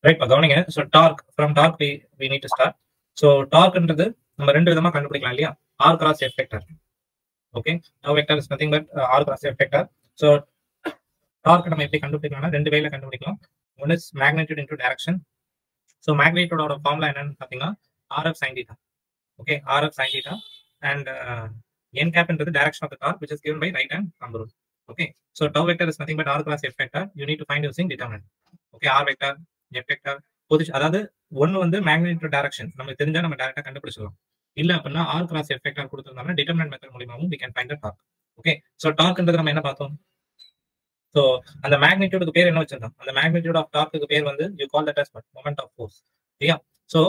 Right இப்போ கவனிங்க. So torque from torque we need to start. So டார்க்ன்றது நம்ம ரெண்டு விதமா கண்டுபிடிக்கலாம் இல்லையா? R cross f vector. Okay, now vector is nothing but r cross f vector. So torque நம்ம எப்படி கண்டுபிடிக்கலாம்னா ரெண்டு வேல கண்டுபிடிக்கலாம். One is magnitude into direction. So மேக்னிடியூடோட ஃபார்முலா என்னன்னு பார்த்தீங்கன்னா RF sin theta. ஓகே, RF sin theta and n cap into direction of the torque which is given by right hand thumb rule. Okay, so tau vector is nothing but r cross f vector. You need to find using determinant. Okay, r vector, f vector position, அதாவது ஒன்னு வந்து magnitude direction நமக்கு தெரிஞ்சா நம்ம டைரக்டா கண்டுபிடிச்சிடலாம். இல்ல அப்படின்னா r cross f vector கொடுத்திருந்தாங்கன்னா டிட்டர்மினன்ட் மெத்தட் மூலமாவும் we can find the torque. Okay, so torquன்றது நம்ம என்ன பார்த்தோம்? So அந்த மேக்னிடியூடுக்கு பேர் என்ன வச்சிருந்தோம்? அந்த மேக்னிடியூட் ஆஃப் டார்க்குக்கு பேர் வந்து you call that as moment of force. சரியா? So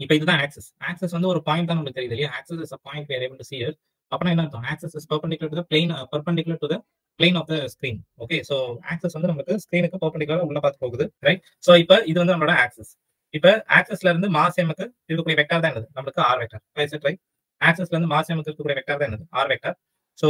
இப்போ இதுதான் ஆக்சிஸ். ஆக்சிஸ் வந்து ஒரு பாயிண்ட் தான் நமக்கு தெரியுது இல்லையா? Axis is a point we are able to see it. அப்பனா என்ன அர்த்தம்? Axis is perpendicular to the plane, perpendicular to the plane of the screen. Okay, so axis வந்து நமக்கு ஸ்கிரீனுக்கு பெர்பெண்டிகுலரா உள்ள பார்த்து போகுது, ரைட்? சோ இப்போ இது வந்து நம்மளோட ஆக்சிஸ். இப்போ ஆக்சிஸ்ல இருந்து மாஸ் m க்கு இருக்கக்கூடிய வெக்டர் தான் என்னது? நமக்கு r வெக்டர். ரைட்? ஆக்சிஸ்ல இருந்து மாஸ் m க்கு இருக்கக்கூடிய வெக்டர் தான் என்னது? r vector. So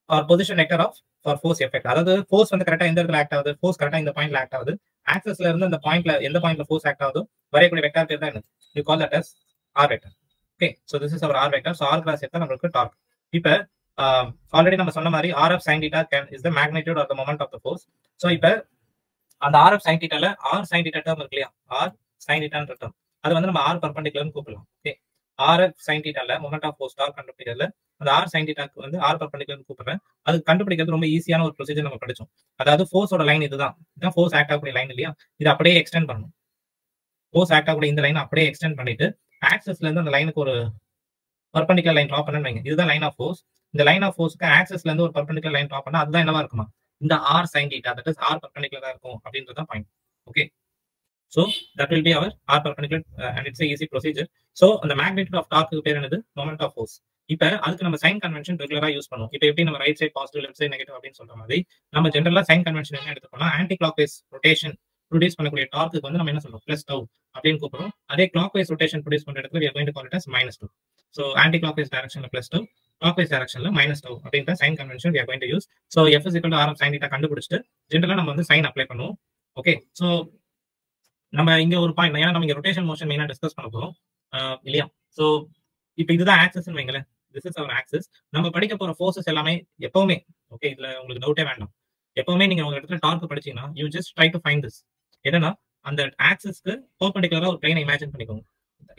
r position vector of for force effect. அதாவது ஃபோர்ஸ் வந்து கரெக்டா எந்த இடத்துல ஆக்ட் ஆகுது? ஃபோர்ஸ் கரெக்டா இந்த பாயிண்ட்ல ஆக்ட் ஆகுது. ஆக்சிஸ்ல இருந்து அந்த பாயிண்ட்ல எந்த பாயிண்ட்ல ஃபோர்ஸ் ஆக்ட் ஆகுதோ வரையக்கூடிய வெக்டர் பேர் தான் என்னது? You call that as r vector. Okay, so this is our r vector. So r cross f தான் நமக்கு டார்க். இப்போ ஆல்ரெடி நம்ம சொன்ன மாதிரி RF sin theta is the magnitude or the moment of the force. So இப்போ அந்த RF sin theta ல r sin theta term இருக்கு இல்லையா? r sin theta ன்ற term அது வந்து நம்ம r perpendicular னு கூப்பிடலாம். ஓகே, RF sin theta ல moment of force டார்க் கண்டுபிடிக்கிறதுல அந்த r sin theta க்கு வந்து r perpendicular னு கூப்பிடுறேன். அது கண்டுபிடிக்கிறது ரொம்ப ஈஸியான ஒரு ப்ரொசீஜர் நம்ம படிச்சோம். அதாவது ஃபோர்ஸோட லைன் இதுதான். இதான் ஃபோர்ஸ் ஆக்ட் ஆகக்கூடிய லைன் இல்லையா? இது அப்படியே எக்ஸ்டெண்ட் பண்ணணும். ஃபோர்ஸ் ஆக்ட் ஆகக்கூடிய இந்த லைன் அப்படியே எக்ஸ்டெண்ட் பண்ணிட்டு ஆக்சிஸ்ல இருந்து அந்த லைனுக்கு ஒரு பெர்பெண்டிகுலர் லைன் டிரா பண்ணனும் வைங்க. இதுதான் லைன் ஆஃப் ஃபோர்ஸ். இந்த லைன் ஆஃப் ஃபோர்ஸ்க்கு ஆக்சிஸ்ல இருந்து ஒரு பெர்பெண்டிகுலர் லைன் டிரா பண்ணா அதுதான் என்னவா இருக்குமா? இந்த r sin theta, that is r perpendicular இருக்கும் அப்படின்றது தான் point. Okay, so that will be our r perpendicular and it's a easy procedure. So அந்த magnitude of torque பேர் என்னது? Moment of force. இப்போ அதுக்கு நம்ம சைன் கன்வென்ஷன் ரெகுலரா யூஸ் பண்ணுவோம். இப்போ எப்படி நம்ம right side positive left side negative அப்படின்னு சொல்ற மாதிரி நம்ம ஜெனரலா சைன் கன்வென்ஷன் என்ன எடுத்துக்கோனா ஆன்டி கிளாக்வைஸ் ரொட்டேஷன் ப்ரொடியூஸ் பண்ணக்கூடிய டார்க்கு வந்து நம்ம என்ன சொல்றோம்? பிளஸ் டவு அப்படின்னு கூப்பிடுறோம். அதே கிளாக்வைஸ் ரொட்டேஷன் ப்ரொடியூஸ் பண்ற இடத்துல we are going to call it as minus 2. So anti clockwise directionல பிளஸ் டவு, clockwise directionல minus டவு அப்படின்ற sign convention we are going to use. So f is equal to r of sin theta கண்டுபிடிச்சிட்டு ஜெனரலா நம்ம வந்து sign apply பண்ணுவோம். Okay, so நம்ம இங்க ஒரு பாயிண்ட், ஏன்னா நம்ம இங்க ரொட்டேஷன் மோஷன் மெயினா டிஸ்கஸ் பண்ண போறோம் இல்லையா? சோ இப்போ இதுதான் ஆக்சிஸ்னு வைங்களேன். This is our axis. நம்ம படிக்க போற ஃபோர்ஸஸ் எல்லாமே எப்பவுமே, ஓகே, இதுல உங்களுக்கு டவுட்டே வேண்டாம். எப்பவுமே நீங்க உங்க இடத்துல டார்க் படிச்சீங்கன்னா you just try to find this. என்னன்னா அந்த ஆக்சிஸ்க்கு பெர்பெண்டிகுலரா ஒரு பிளேனை இமேஜின் பண்ணிக்கோங்க.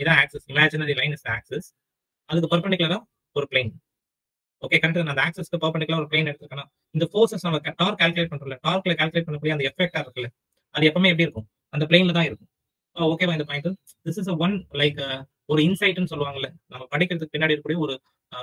இதான் axis. Imaginary line is axis. அதுக்கு பெர்பெண்டிகுலரா ஒரு பிளேன். Okay, correct. அந்த ஆக்சிஸ்க்கு பெர்பெண்டிகுலரா ஒரு பிளேன் எடுத்துக்கணும். இந்த ஃபோர்ஸஸ் நம்ம டார்க் கால்குலேட் பண்றோம்ல, டார்க்ல கால்குலேட் பண்ணக்கூடிய அந்த எஃப் வெக்டர் இருக்குல்ல, அது எப்பவுமே எப்படி இருக்கும்? அந்த பிளேன்ல தான் இருக்கும். ஓகேவா இந்த point? This is one like ஒரு இன்சைட்னு சொல்லுவாங்கல்ல, நம்ம படிக்கிறதுக்கு பின்னாடி இருக்கக்கூடிய ஒரு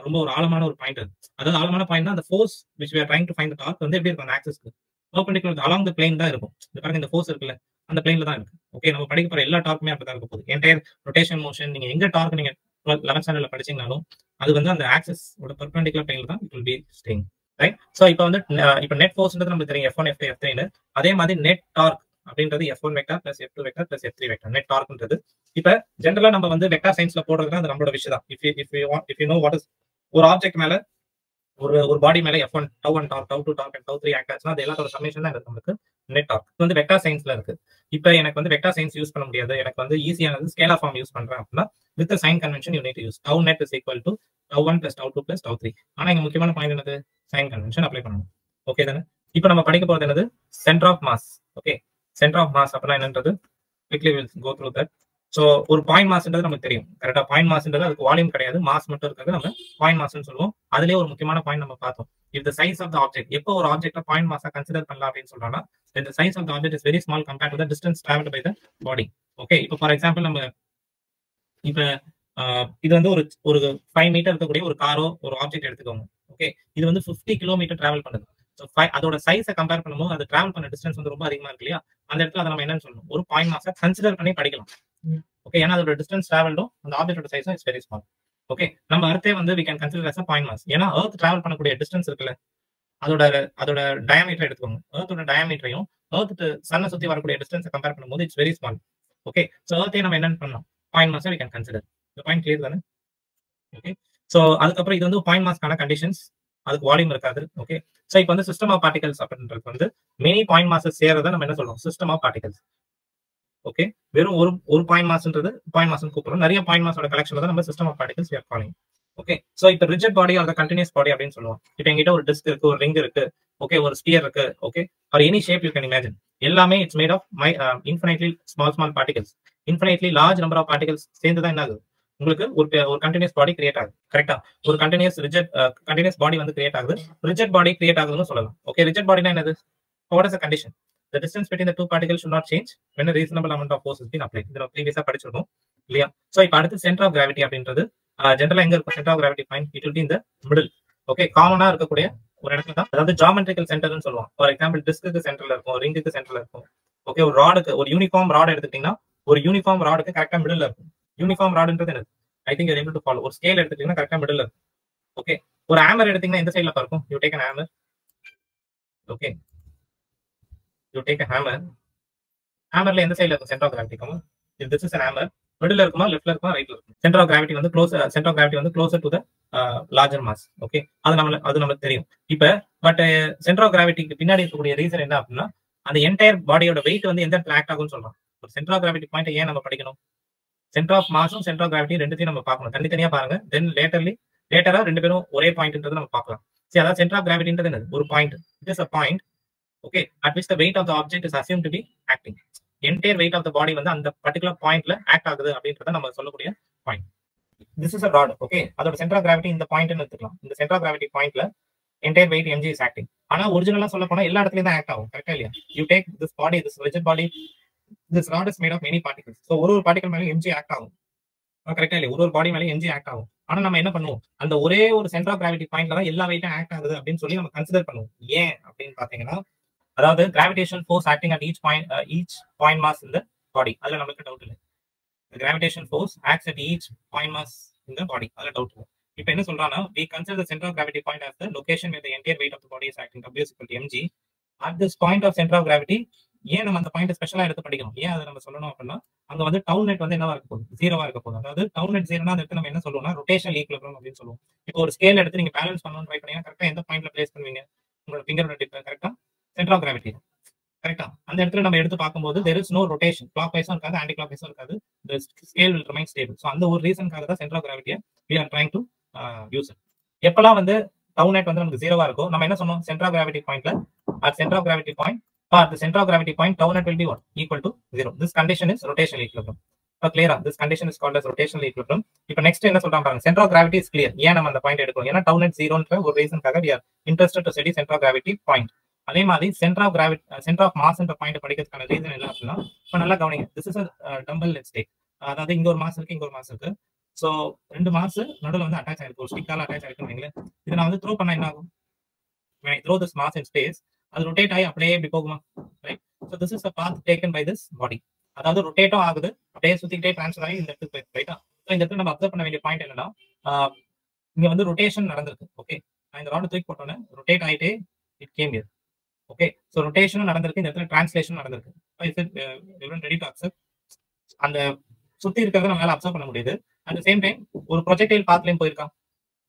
ரொம்ப ஒரு ஆழமான ஒரு பாயிண்ட். அதாவது ஆழமான பாயிண்ட்னா அந்த force which we are trying to find the torque வந்து எப்படி இருக்கும்? அந்த ஆக்சிஸ்க்கு பெர்பெண்டிகுலர் along the plane தான் இருக்கும். இந்த பாருங்க, இந்த ஃபோர்ஸ் இருக்குல்ல, அந்த பிளேன்ல தான் இருக்கு. ஓகே, நம்ம படிக்க போற எல்லா டார்க்குமே அப்படிதான் இருக்க போகுது. என்டையர் ரொட்டேஷன் மோஷன் நீங்க எங்க டார்க் நீங்க 11th ஸ்டாண்டர்ட்ல படிச்சீங்கனாலும் அது வந்து அந்த ஆக்சிஸ் ஓட பெர்பெண்டிகுலர் பிளேன்ல தான் it will be staying, right? So இப்போ வந்து இப்போ நெட் ஃபோர்ஸ்ன்றது நமக்கு தெரியும் F1 F2 F3 னு. அதே மாதிரி நெட் டார்க் அப்படின்றது F1 vector plus F2 vector plus F3 vector net டார்க்ன்றது. இப்போ ஜெனரலா நம்ம வந்து வெக்டர் சயின்ஸ்ல போடுறதுனா அது நம்மளோட விஷயம் தான். if you know what is ஒரு ஆப்ஜெக்ட் மேல ஒரு பாடி மேல F1 τ1 dark, τ2 dark and τ3 act ஆச்சுன்னா அது எல்லாத்தோட சம்மேஷன் தான் நமக்கு நெட் டார்க். இது வந்து வெக்டர் சயின்ஸ்ல இருக்கு. இப்போ எனக்கு வந்து வெக்டர் சயின்ஸ் யூஸ் பண்ண முடியாது, எனக்கு வந்து ஈஸியானது ஸ்கேலார் ஃபார்ம் யூஸ் பண்றேன் அப்படின்னா with the sign convention you need to use tau net is equal to τ1 plus τ2 plus τ3. ஆனா இங்க முக்கியமான பாயிண்ட் என்னது? சைன் கன்வென்ஷன் அப்ளை பண்ணணும். ஓகே தானே? இப்போ நம்ம படிக்க போறது என்னது? Centre of mass. Okay, centre of mass அப்படின்னா என்னன்றது quickly we'll go through that. So ஒரு பாயிண்ட் மாஸ்ன்றது நமக்கு தெரியும். கரெக்ட்டா? பாயிண்ட் மாஸ்ன்றது அதுக்கு வால்யூம் கிடையாது, மாஸ் மட்டும் இருக்கிறது நம்ம பாயிண்ட் மாஸ்னு சொல்லுவோம். அதுலயே ஒரு முக்கியமான பாயிண்ட் நம்ம பார்த்தோம். if the size of the object, எப்போ ஒரு ஆப்ஜெக்ட்ட பாயிண்ட் மாஸா கன்சிடர் பண்ணலாம் அப்படின்னு சொல்றோம்னா when the size of the object is very small compared to the distance traveled by the body. Okay, இப்போ ஃபார் எக்ஸாம்பிள் நம்ம இப்போ இது வந்து ஒரு 5 மீட்டர் இருக்கக்கூடிய ஒரு காரோ ஒரு ஆப்ஜெக்ட் எடுத்துக்கோங்க. ஓகே, இது வந்து 50 கிலோமீட்டர் டிராவல் பண்ணுது. சோ அதோட சைஸை கம்பேர் பண்ணும்போது அது டிராவல் பண்ண டிஸ்டன்ஸ் வந்து ரொம்ப அதிகமா இருக்கு இல்லையா? அந்த இடத்துல அதை நம்ம என்னன்னு சொல்லணும்? ஒரு பாயிண்ட் மாஸா கன்சிடர் பண்ணி படிக்கலாம். ஓகே, ஏன்னா அதோட டிஸ்டன்ஸ் டிராவல்டும் அந்த ஆப்ஜெக்டோட சைஸும் இஸ் வெரி ஸ்மால். ஓகே, நம்ம அர்த்தே வந்து we can consider as a point mass. ஏன்னா எர்த் டிராவல் பண்ணக்கூடிய டிஸ்டன்ஸ் இருக்குல்ல, அதோட டயாமீட்டர் எடுத்துக்கோங்க. எர்த்தோட டயாமீட்டரையும் எர்த் சன்னை சுத்தி வரக்கூடிய டிஸ்டன்ஸை கம்பேர் பண்ணும்போது it's very small. Okay, so எர்த்தே நம்ம என்னன்னு பண்ணலாம்? பாயிண்ட் மாஸா we can consider. இந்த பாயிண்ட் கிளியர் தானே? ஓகே, சோ அதுக்கப்புறம் இது வந்து பாயிண்ட் மாஸ்க்கான கண்டிஷன்ஸ். அதுக்கு வால்யூம் இருக்காது. ஓகே, சோ இப்போ வந்து சிஸ்டம் ஆஃப் பார்ட்டிகல்ஸ் அப்படின்றது வந்து மெனி பாயிண்ட் மாஸஸ் சேர்றத நம்ம என்ன சொல்றோம்? System of particles. ஓகே, வெறும் ஒரு பாயிண்ட் மாஸ்ன்றது பாயிண்ட் மாஸ் கூப்பிடுறோம். நிறைய பாயிண்ட் மாஸோட கலெக்ஷன் தான் நம்ம system of particles we are calling. Okay, so இப்போ rigid body or continuous body அப்படின்னு சொல்லுவோம். இப்போ எங்கிட்ட ஒரு டிஸ்க் இருக்கு, ஒரு ரிங் இருக்கு, ஓகே, ஒரு ஸ்பியர் இருக்கு, okay, or any shape you can imagine. எல்லாமே it's made of infinitely small particles. Infinitely large number of particles சேர்ந்து தான் என்ன ஆகுது, உங்களுக்கு ஒரு கண்டினியூஸ் பாடி கிரியேட் ஆகுது. கரெக்டா? ஒரு கண்டினியூஸ் பாடி வந்து கிரியேட் ஆகுது. ரிஜிட் பாடி கிரியேட் ஆகுதுன்னு சொல்லலாம். ஓகே, ரிஜிட் பாடினா என்னது? What is the condition? The distance between the two particles should not change when a reasonable amount of force has been applied. இது நம்ம ப்ரீவியஸா படிச்சிருக்கோம் இல்லையா? சோ இப்போ அடுத்து சென்டர் ஆஃப் கிராவிட்டி அப்படின்றது ஜெனரலா எங்க இருக்கும்? Centre of gravity point it will be in the middle. Okay, காமனா இருக்கக்கூடிய ஒரு இடத்துல தான், அதாவது ஜியோமெட்ரிக்கல் சென்டர்னு சொல்லுவோம். ஃபார் எக்ஸாம்பிள் டிஸ்க்கு சென்டர்ல இருக்கும், ரிங்குக்கு சென்டர்ல இருக்கும். ஓகே, ஒரு ராடுக்கு, ஒரு யூனிஃபார்ம் ராட் எடுத்துட்டீங்கன்னா ஒரு யூனிஃபார்ம் ராடுக்கு கரெக்டா மிடில்ல இருக்கும். யூனிஃபார்ம் ராடுன்றது என்னது? I think you are able to follow. ஒரு ஸ்கேல் எடுத்துட்டீங்கன்னா கரெக்டா மிடில்ல இருக்கும். ஓகே, ஒரு ஹேமர் எடுத்தீங்கன்னா எந்த சைடுல இருக்கும்? You take an hammer. Okay, you take a hammer. Hammerல எந்த சைடுல இருக்கும்? Centre of gravity come. if this is an hammer, மிடில்ல இருக்குமா, லெஃப்ட்ல இருக்குமா, ரைட்ல இருக்குமா? சென்டர் ஆஃப் கிராவிட்டி வந்து closer to the larger mass. Okay, அது நமக்கு தெரியும். இப்போ பட் சென்டர் ஆஃப் கிராவிட்டிக்கு பின்னாடி இருக்கக்கூடிய ரீசன் என்ன அப்படின்னா, அந்த என்டையர் பாடியோட வெயிட் வந்து எந்த இடத்துல ஆக்ட் ஆகும்னு சொல்றோம். ஒரு சென்டர் ஆஃப் கிராவிட்டி பாயிண்ட் ஏன் நம்ம படிக்கணும்? சென்டர் ஆஃப் மாஸும் சென்டர் ஆஃப் கிராவிட்டி ரெண்டுத்தையும் நம்ம பார்க்கணும். தனித்தனியா பாருங்க. தென் லேட்டரா ரெண்டு பேரும் ஒரே பாயிண்ட்ன்றது நம்ம பார்க்கலாம். சரி, அதாவது சென்டர் ஆஃப் கிராவிட்டின்றது என்னது? ஒரு point. It is a point, okay, at which the weight of the object is assumed to be acting. Entire weight of the body வந்து அந்த particular pointல ஆக்ட் ஆகுது அப்படின்றத நம்ம சொல்லக்கூடிய point. This is a rod, okay. அதோட centre of gravity இந்த பாயிண்ட்னு எடுத்துக்கலாம். இந்த சென்டர் ஆஃப் கிராவிட்டி பாயிண்ட்ல entire weight mg is acting. ஆனா ஒரிஜினலா சொல்ல போனா எல்லா இடத்துலயும் தான் ஆக்ட் ஆகும். கரெக்ட்டா இல்லையா? You take this body, this rigid body, this rod is made of many particles. So ஒரு பார்ட்டிகல் மேல mg ஆக்ட் ஆகும். கரெக்ட்டா இல்லையா? ஒரு பாடி மேல mg ஆக்ட் ஆகும். ஆனா நம்ம என்ன பண்ணுவோம்? அந்த ஒரே ஒரு சென்டர் ஆஃப் கிராவிட்டி பாயிண்ட்ல தான் எல்லா வெயிட்டும் ஆக்ட் ஆகுது அப்படின்னு சொல்லி நம்ம கன்சிடர் பண்ணுவோம். ஏன் அப்படின்னு பாத்தீங்கன்னா, அதாவது gravitational force acting at each point mass in the body. அதுல நமக்கு டவுட் இல்லை. Gravitational force acts at each point mass in the body. அதுல டவுட் இல்லை. இப்போ என்ன சொல்றானா, we consider the center of gravity point as the location where the entire weight of the body is acting. W is equal to mg. At this point of center of gravity, ஏன் நம்ம அந்த point ஸ்பெஷலா எடுத்து படிக்கணும்? ஏன் அதை நம்ம சொல்லணும் அப்படின்னா, அங்க வந்து டவுன் நெட் வந்து என்னவா இருக்க போகுது? ஜீரோவா இருக்க போகுது. அதாவது டவுன் நெட் ஜீரோனா அந்த இடத்துல நம்ம என்ன சொல்லுவோம்னா ரொட்டேஷனல் ஈக்குலிபிரியம் அப்படின்னு சொல்லுவோம். இப்போ ஒரு ஸ்கேல் எடுத்து நீங்க பேலன்ஸ் பண்ணணும்னு ட்ரை பண்ணீங்கன்னா கரெக்டா எந்த பாயிண்ட்ல பிளேஸ் பண்ணுவீங்க? உங்களோட ஃபிங்கரோட டிப் கரெக்டா சென்டர் ஆஃப் கிராவிட்டி. கரெக்டா? அந்த இடத்துல நம்ம எடுத்து பார்க்கும்போது there is no rotation. Clock வைஸும் இருக்காது, ஆன்டி கிளாக் வைஸும் இருக்காது. The scale will remain stable. So அந்த ஒரு ரீசனுக்காக தான் சென்டர் ஆஃப் கிராவிட்டியை we are trying to use it. எப்பலாம் வந்து டவுன் நெட் வந்து நமக்கு ஜீரோவா இருக்கும், நம்ம என்ன சொன்னோம்? சென்டர் ஆஃப் கிராவிட்டி பாயிண்ட்ல at center of gravity point or the center of gravity point tau net will be what? Equal to 0. This condition is rotational equilibrium. Clear? This condition is called as rotational equilibrium. இப்போ next என்ன சொல்றாங்க பாருங்க. center of gravity is clear. ஏன் நம்ம அந்த point எடுக்கணும்? ஏன்னா tau net 0ன்ற ஒரு ரீசனுக்காக we are interested to study center of gravity point. அதே மாதிரி center of mass என்ற பாயிண்ட் படிக்கிறதுக்கான ரீசன் என்ன அப்படின்னா, இப்போ நல்லா கவனிங்க. this is a dumbbell, let's take. அதாவது இங்க ஒரு மாஸ் இருக்கு, இங்க ஒரு மாஸ் இருக்கு. சோ ரெண்டு மாஸ் நடுவுல வந்து அட்டாச் ஆயிருக்கு, ஒரு ஸ்டிக்கால அட்டாச் ஆயிருக்கு வைங்களேன். இதை நான் வந்து த்ரோ பண்ணா என்ன ஆகும்? when I throw this mass in space, அது ரொட்டேட் ஆகி அப்படியே இப்படி போகுமா? Right. So this is the path taken by this body. அதாவது ரொட்டேட்டும் ஆகுது, அப்படியே சுத்திக்கிட்டே ட்ரான்ஸ்ஃபர் ஆகி இந்த இடத்துக்கு போயிருக்கு. ரைட்டா? சோ இந்த இடத்துல நம்ம அப்சர்வ் பண்ண வேண்டிய பாயிண்ட் என்னன்னா, இங்க வந்து ரொட்டேஷன் நடந்திருக்கு. ஓகே, நான் இந்த ராட் தூக்கி போட்டோன்னே ரொட்டேட் ஆயிட்டே it came here. Okay, so ரொட்டேஷனும் நடந்திருக்கு, இந்த இடத்துல டிரான்ஸ்லேஷன் நடந்திருக்கு. Is it everyone ready to accept? அந்த சுத்தி இருக்கிறத நம்மளால அப்சர்வ் பண்ண முடியுது. அட் தி சேம் டைம் ஒரு ப்ரொஜெக்டைல் பாத்லயும் போயிருக்கான்.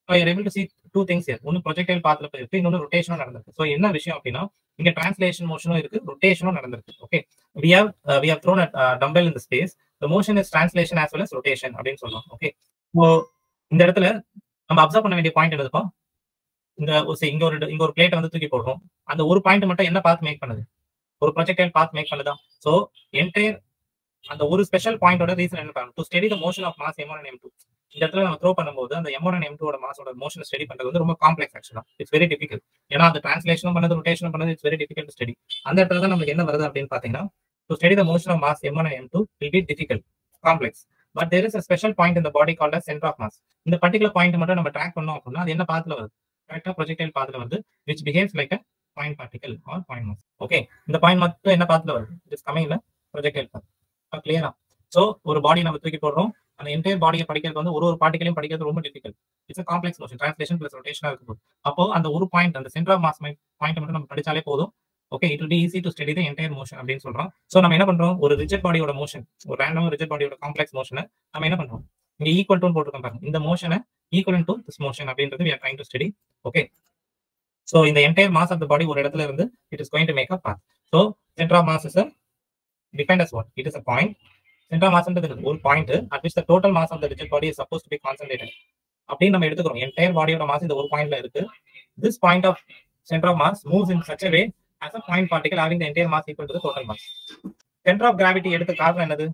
So you are able to see two things here. ஒன்னு ப்ரொஜெக்டைல் பாத்ல போயிருக்கு, இன்னொன்னு ரொட்டேஷனும் நடந்திருக்கு. சோ என்ன விஷயம் அப்படின்னா, இங்க டிரான்ஸ்லேஷன் மோஷனும் இருக்கு, ரொட்டேஷனும் நடந்திருக்கு. Okay, we have thrown a dumbbell in the space. The motion is translation as well as rotation அப்படின்னு சொல்றோம். ஓகே, சோ இந்த இடத்துல நம்ம அப்சர்வ் பண்ண வேண்டிய பாயிண்ட் என்னதுப்பா? இங்க ஒரு பிளேட் வந்து தூக்கி போடுறோம். அந்த ஒரு பாயிண்ட் மட்டும் என்ன பாத் மேக் பண்ணுது? ஒரு ப்ரொஜெக்டைல் பாத் மேக் பண்ணுதா? சோ என்டையர் அந்த ஒரு ஸ்பெஷல் பாயிண்டோட ரீசன் என்ன பாருங்க. To study the motion of mass m1 and m2. இந்த இடத்துல நம்ம த்ரோ பண்ணும்போது அந்த m1 and m2 ஓட மாஸோட மோஷன் ஸ்டடி பண்றது வந்து ரொம்ப காம்ப்ளெக்ஸ். ஆக்சுவலா இட்ஸ் வெரி டிஃபிகல்ட். ஏன்னா அந்த டிரான்ஸ்லேஷனும் பண்ணது, ரொட்டேஷனும் பண்ணது, it's very difficult to study. அந்த இடத்துல தான் நமக்கு என்ன வருது அப்படின்னு பாத்தீங்கன்னா, to study the motion of mass m1 and m2 will be difficult, complex. But there is a special point in the body called as center of mass. இந்த particular point மட்டும் நம்ம ட்ராக் பண்ணோம் அப்படின்னா அது என்ன பாத்ல வருது? கரெக்ட்டா ப்ரொஜெக்டைல் பாத்ல வருது, which behaves like a point particle or point mass. Okay, இந்த பாயிண்ட் மட்டும் என்ன பாத்ல வருது? It is coming in a projectile path. கிளியரா? சோ ஒரு பாடி நம்ம தூக்கி போடுறோம், அந்த என்டையர் பாடியை படிக்கிறது வந்து ஒரு பார்ட்டிகலையும் படிக்கிறது ரொம்ப difficult. It's a complex motion, translation plus rotation இருக்கும். அப்போ அந்த ஒரு பாயிண்ட், அந்த சென்டர் ஆஃப் மாஸ் பாயிண்ட் மட்டும் நம்ம படிச்சாலே போதும். Okay, it will be easy to study the entire motion அப்படின்னு சொல்றோம். சோ நம்ம என்ன பண்றோம்? ஒரு ரிஜிட் பாடியோட மோஷன், ஒரு ரேண்டம் ரிஜிட் பாடியோட காம்ப்ளெக்ஸ் மோஷனை நம்ம என்ன பண்றோம்? இங்க ஈக்குவல் டு போட்டுருக்கோம் பாருங்க. இந்த மோஷனை ஈக்குவல் டு திஸ் மோஷன் அப்படின்றது we are trying to study. Okay, so இந்த என்டையர் மாஸ் ஆஃப் தி பாடி ஒரு இடத்துல இருந்து it is going to make a path. So center of mass is a defined as what? It is a point. Center of mass is ஒரு point at which the total mass of the rigid body is supposed to be concentrated. அப்படின்னு நம்ம எடுத்துக்கிறோம். Entire பாடியோட mass இந்த ஒரு பாயிண்ட்ல இருக்கு. This point of center of mass moves in such a way as a point particle having the entire mass equal to the total mass. Center of gravity எடுத்த காரணம் என்னது?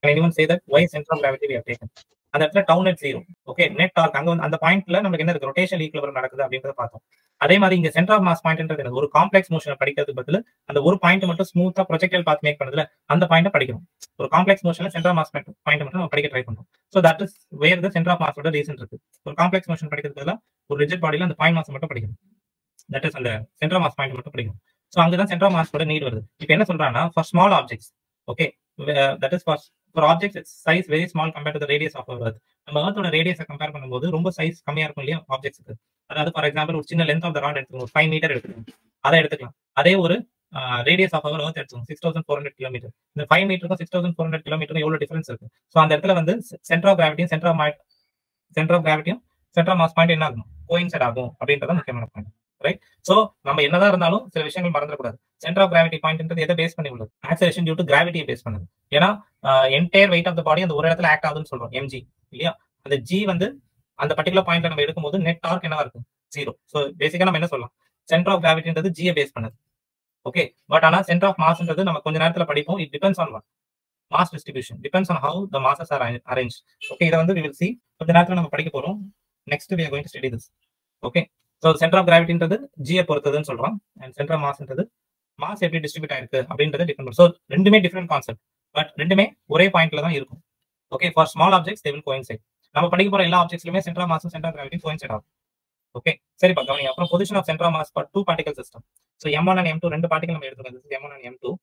Can anyone say that? Why center of gravity we have taken? அந்த இடத்துல tau net 0. Okay, net torque அங்க வந்து அந்த பாயிண்ட்ல நமக்கு என்ன இருக்கு? ரொட்டேஷன் ஈக்குலிபிரியம் நடக்குது அப்படின்றத பார்த்தோம். அதே மாதிரி இங்க சென்டர் ஆஃப் மாஸ் பாயிண்ட்ன்றது ஒரு காம்ப்ளெக்ஸ் மோஷனை படிக்கிறதுக்கு பதில் அந்த ஒரு பாயிண்ட் மட்டும் ஸ்மூத்தா ப்ரொஜெக்டைல் பாத் மேக் பண்ணுதுல அந்த பாயிண்ட படிக்கணும். ஒரு காம்ப்ளெக்ஸ் மோஷன்ல சென்டர் ஆஃப் மாஸ் பாயிண்ட் மட்டும் நம்ம படிக்க ட்ரை பண்றோம். So that is where the centre of மாஸோட ரீசன் இருக்கு. ஒரு காம்ப்ளெக்ஸ் மோஷன் படிக்கிறதுல ஒரு ரிஜிட் பாடியில அந்த பாயிண்ட் மாஸ் மட்டும் படிக்கணும். தட் இஸ் அந்த சென்டர் ஆஃப் மாஸ் பாயிண்ட் மட்டும் படிக்கணும். சோ அங்கதான் சென்டர் ஆஃப் மாஸோட நீட் வருது. இப்போ என்ன சொல்றாங்கன்னா for small objects, okay, that is for objects its size very small compared to the radius of our earth. நம்ம எர்த்தோட ரேடியஸை கம்பேர் பண்ணும்போது ரொம்ப சைஸ் கம்மியா இருக்கும் இல்லையா ஆப்ஜெக்ட்ஸ்க்கு. அதாவது ஃபார் எக்ஸாம்பிள் ஒரு சின்ன லென்த் ஆஃப் த ராட் எடுத்துக்கணும், ஒரு 5 மீட்டர் எடுத்துக்கணும், அதை எடுத்துக்கலாம். அதே ஒரு ரேடியஸ் ஆஃப் அவர் எர்த் எடுத்துக்கணும் 6400 கிலோமீட்டர். இந்த 5 மீட்டருக்கும் 6400 கிலோமீட்டருக்கும் எவ்வளவு டிஃபரன்ஸ் இருக்கு. ஸோ அந்த இடத்துல வந்து சென்டர் ஆஃப் கிராவிட்டியும் சென்டர் ஆஃப் மாஸ் பாயிண்ட் என்ன ஆகும்? கோயின்சைட் ஆகும் அப்படின்றத முக்கியமான பாயிண்ட். ரைட். சோ நம்ம என்னதான் இருந்தாலும் சில விஷயங்கள் மறந்துடக்கூடாது. சென்டர் ஆஃப் கிராவிட்டி பாயிண்ட் எதை பேஸ் பண்ணி உள்ளது? ஆக்சலேஷன் டியூ டு கிராவிட்டியை பேஸ் பண்ணுது. ஏன்னா என்டையர் வெயிட் ஆஃப் த பாடி அந்த ஒரு இடத்துல ஆக்ட் ஆகுதுன்னு சொல்றோம், mg இல்லையா? அந்த g வந்து அந்த பர்டிகுலர் பாயிண்ட்ல நம்ம எடுக்கும்போது நெட் டார்க் என்னவா இருக்கு? 0. சோ பேசிக்கா நம்ம என்ன சொல்லலாம்? சென்டர் ஆஃப் கிராவிட்டின்றது g பேஸ் பண்ணுது. ஓகே, பட் ஆனா சென்டர் ஆஃப் மாஸ்ன்றது நம்ம கொஞ்ச நேரத்துல படிப்போம். It depends on mass distribution, depends on how the masses are arrange. Okay, இதை வந்து we will see கொஞ்ச நேரத்துல நம்ம படிக்க போறோம். Next we are going to study this. Okay, so centre of கிராவிட்டின்றது g பொறுத்ததுன்னு சொல்றோம். அண்ட் சென்டர் ஆஃப் மாஸ்ன்றது மாஸ் எப்படி டிஸ்ட்ரிபியூட் ஆயிருக்கு அப்படின்றது டிஃபரெண்ட். சோ ரெண்டுமே டிஃபரெண்ட் கான்செப்ட், பட் ரெண்டுமே ஒரே பாயிண்ட்ல தான் இருக்கும். Okay, for small objects they will coincide. நம்ம படிக்க போற எல்லா ஆப்ஜெக்ட்ஸ்லயுமே centre of mass centre of gravity coincide ஆகும். ஓகே, சரி கவனிங்க. அப்புறம் position of centre of mass for 2 particle system. So m1 and m2 ரெண்டு பார்ட்டிகல் நம்ம எடுத்துக்கோம். this is m1 and m2.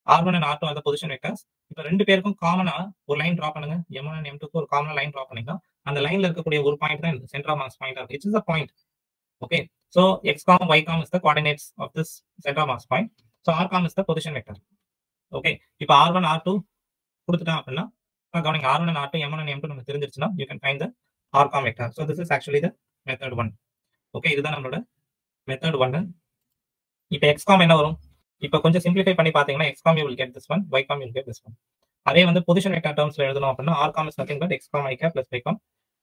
r1 and r2 are the position vectors. இப்போ ரெண்டு பேருக்கும் காமனா ஒரு லைன் டிரா பண்ணுங்க. m1 and m2 க்கு ஒரு காமனா லைன் டிரா பண்ணீங்கன்னா அந்த லைன்ல இருக்கக்கூடிய ஒரு பாயிண்ட் தான் சென்டர் ஆஃப் மாஸ் பாயிண்ட் ஆகும். It is a point. Okay, so x comma y comma is the coordinates of this center of mass point. So r comma is the position vector. Okay, இப்போ r1 r2 கொடுத்துட்டோம் அப்படின்னா கவனிங்க, r1 and r2 m1 and m2 நமக்கு தெரிஞ்சிருச்சுன்னா you can find the r comma vector. So this is actually the method 1. Okay, இதுதான் நம்மளோட method 1. இப்போ x comma என்ன வரும்? இப்போ கொஞ்சம் சிம்பிளிஃபை பண்ணி பாத்தீங்கன்னா x comma you will get this one, y comma you will get this one. அதே வந்து பொசிஷன் வெக்டர் டர்ம்ஸ்ல எழுதணும் அப்படின்னா r comma is nothing but x comma i cap plus y comma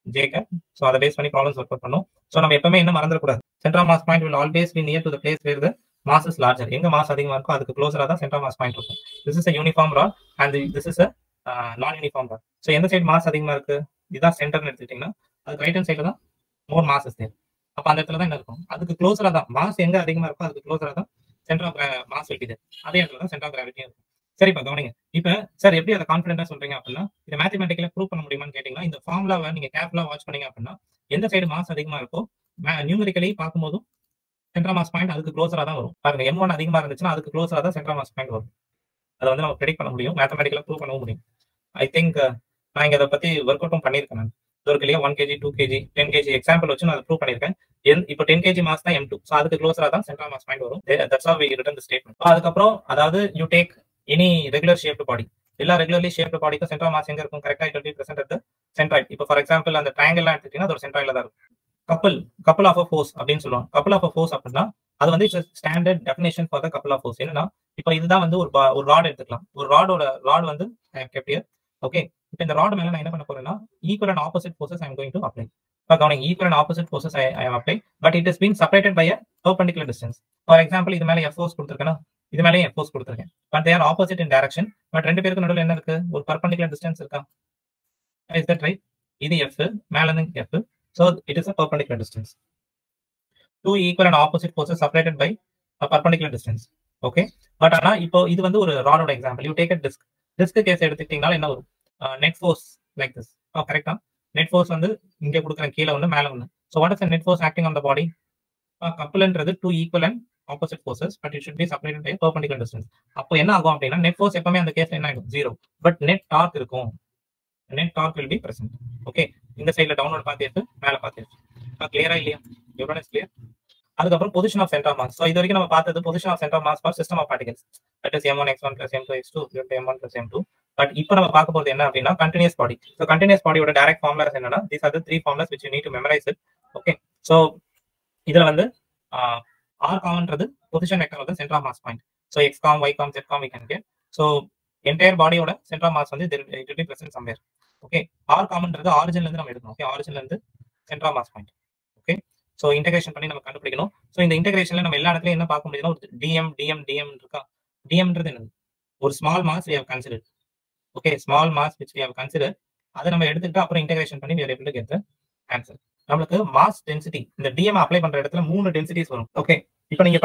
j cap. So அதை base பண்ணி problems work out பண்ணும். So நம்ம எப்பவுமே என்ன மறந்துடக்கூடாது? Centre of mass point will always be near to the place where the mass is larger. எங்க mass அதிகமா இருக்கோ அதுக்கு க்ளோஸரா தான் சென்டர் ஆஃப் மாஸ் பாயிண்ட் இருக்கும். This is a uniform rod and this is a non-uniform rod. So எந்த side mass அதிகமா இருக்கு? இதுதான் சென்டர்னு எடுத்துக்கிட்டீங்கன்னா அதுக்கு ரைட் ஹேண்ட் சைடுல தான் மோர் மாஸ் இஸ் தேர். அப்ப அந்த இடத்துல தான் என்ன இருக்கும்? அதுக்கு க்ளோஸரா தான் மாஸ் எங்க அதிகமா இருக்கோ அதுக்கு க்ளோஸரா தான் சென்டர் ஆஃப் மாஸ் இருக்குது. அதே இடத்துல தான் சென்டர் ஆஃப் கிராவிட்டி இருக்கும். சரிப்பா கவனிங்க. இப்ப சார் எப்படி அதை கான்ஃபிடென்ட்டா சொல்றீங்க அப்படின்னா இதை மேத்தமெட்டிக்கலா ப்ரூவ் பண்ண முடியுமான்னு கேட்டீங்கன்னா இந்த ஃபார்முலாவை நீங்க கேர்ஃபுல்லா வாட்ச் பண்ணீங்க அப்படின்னா எந்த சைடு மாஸ் அதிகமா இருக்கோ நியூமெரிக்கலி பார்க்கும்போதும் சென்டர் மாஸ் பாயிண்ட் அதுக்கு க்ளோஸரா தான் வரும். பாருங்க, m1 அதிகமா இருந்துச்சுன்னா அதுக்கு க்ளோஸரா தான் சென்டர் மாஸ் பாயிண்ட் வரும். அதை வந்து நம்ம ப்ரெடிக்ட் பண்ண முடியும், மேத்தமெட்டிக்கலா ப்ரூவ் பண்ணவும் முடியும். ஐ திங்க் நான் இங்க அதை பத்தி ஒர்க் அவுட்டும் பண்ணியிருக்கேன். நான் இருக்கு இல்லையா 1 kg 2 kg 10 kg எக்ஸாம்பிள் வச்சு நான் அதை ப்ரூவ் பண்ணியிருக்கேன். இப்போ 10 kg மாஸ் தான் m2. ஸோ அதுக்கு க்ளோஸரா தான் சென்டர் மாஸ் பாயிண்ட் வரும். That's how we written the statement. அதுக்கப்புறம் அதாவது you take any regular shaped body, எல்லா ரெகுலர்லி ஷேப்டு பாடிக்கும் சென்டர் மாஸ் எங்க இருக்கும்? கரெக்டா 20% at the centroid. இப்போ ஃபார் எக்ஸாம்பிள் அந்த ட்ரையாங்கிள் எடுத்துட்டீங்கன்னா அது ஒரு சென்ட்ராய்ட்ல தான் இருக்கும். கப்பல் ஆஃப் ஃபோர்ஸ் அப்படின்னு சொல்லுவாங்க. கப்பல் ஆஃப் ஃபோர்ஸ் அப்படின்னா அது வந்து standard definition for the couple of force. என்னன்னா இப்போ இதுதான் வந்து ஒரு ராட் எடுத்துக்கலாம். ஒரு ராட் வந்து ஓகே, இப்போ இந்த ராட் மேல நான் என்ன பண்ண போறேன்னா equal and opposite forces I am going to apply. இப்போ கவனிங்க, equal and opposite forces I am apply, but it is being separated by a perpendicular distance. For example இது மேல F ஃபோர்ஸ் கொடுத்திருக்கேனா, இது மேலே F ஃபோர்ஸ் கொடுத்திருக்கேன், but they are opposite in direction. But ரெண்டு பேருக்கு நடுவுல என்ன இருக்கு? ஒரு perpendicular distance இருக்கா? Is that right? இது F, மேல இருந்து F. So it is a perpendicular distance. Two equal and opposite forces separated by a perpendicular distance. Okay, but ஆனா இப்போ இது வந்து ஒரு ராடோட example. You take a disk case எடுத்துக்கிட்டீங்கன்னா என்ன வரும்? Net force like this. கரெக்டா? நெட் ஃபோர்ஸ் வந்து இங்க கொடுக்குறேன், கீழே ஒன்று மேல ஒன்று. So what is net force acting on the body? கப்பல்ன்றது two equal and opposite forces, but it should be separated by perpendicular distance. அப்போ என்ன ஆகும் அப்படின்னா நெட் ஃபோர்ஸ் எப்பவுமே அந்த கேஸ்ல என்ன ஆகும்? 0. பட் நெட் டார்க் இருக்கும். Net torque will be present. Okay, இந்த சைடுல டவுன்வர்ட் பார்த்து மேல பார்த்து கிளியரா இல்லையா? எவ்வளோ கிளியர்? அதுக்கப்புறம் position of centre of mass. So இது வரைக்கும் நம்ம பார்த்தது position of centre of mass for system of particles. That is m1 x1 plus m2 x2 m1 plus m2. But இப்போ நம்ம பார்க்க போறது என்ன அப்படின்னா கண்டினியூஸ் பாடி. ஸோ கண்டினியூஸ் பாடியோட டைரக்ட் ஃபார்முலாஸ் என்னன்னா these are the 3 formulas which you need to memorize it. Okay, so இதுல வந்து r காமன்றது position vector of the centre of mass point. So x com y com z com we can get. So entire பாடியோட centre of mass வந்து it will be present somewhere. Okay, r காமன்றது ஆரிஜின்ல இருந்து நம்ம எடுக்கணும். Okay, ஆரிஜின்ல இருந்து centre of mass point. Okay, so integration பண்ணி நம்ம கண்டுபிடிக்கணும். சோ இந்த இன்டகிரேஷன்ல நம்ம எல்லா இடத்துலயும் என்ன பார்க்க முடியுதுன்னா ஒரு டிஎம் டிஎம் டிஎம் இருக்கா. டிஎம்ன்றது என்னது? ஒரு small mass we have considered. Okay, small mass which we have considered. அதை நம்ம எடுத்துக்கிட்டு அப்புறம் இன்டகிரேஷன் பண்ணி we are able to get the answer. நமக்கு மாஸ் டென்சிட்டி இந்த டிஎம் அப்ளை பண்ற இடத்துல 3 டென்சிட்டிஸ் வரும். ஓகே, இப்போ நீங்க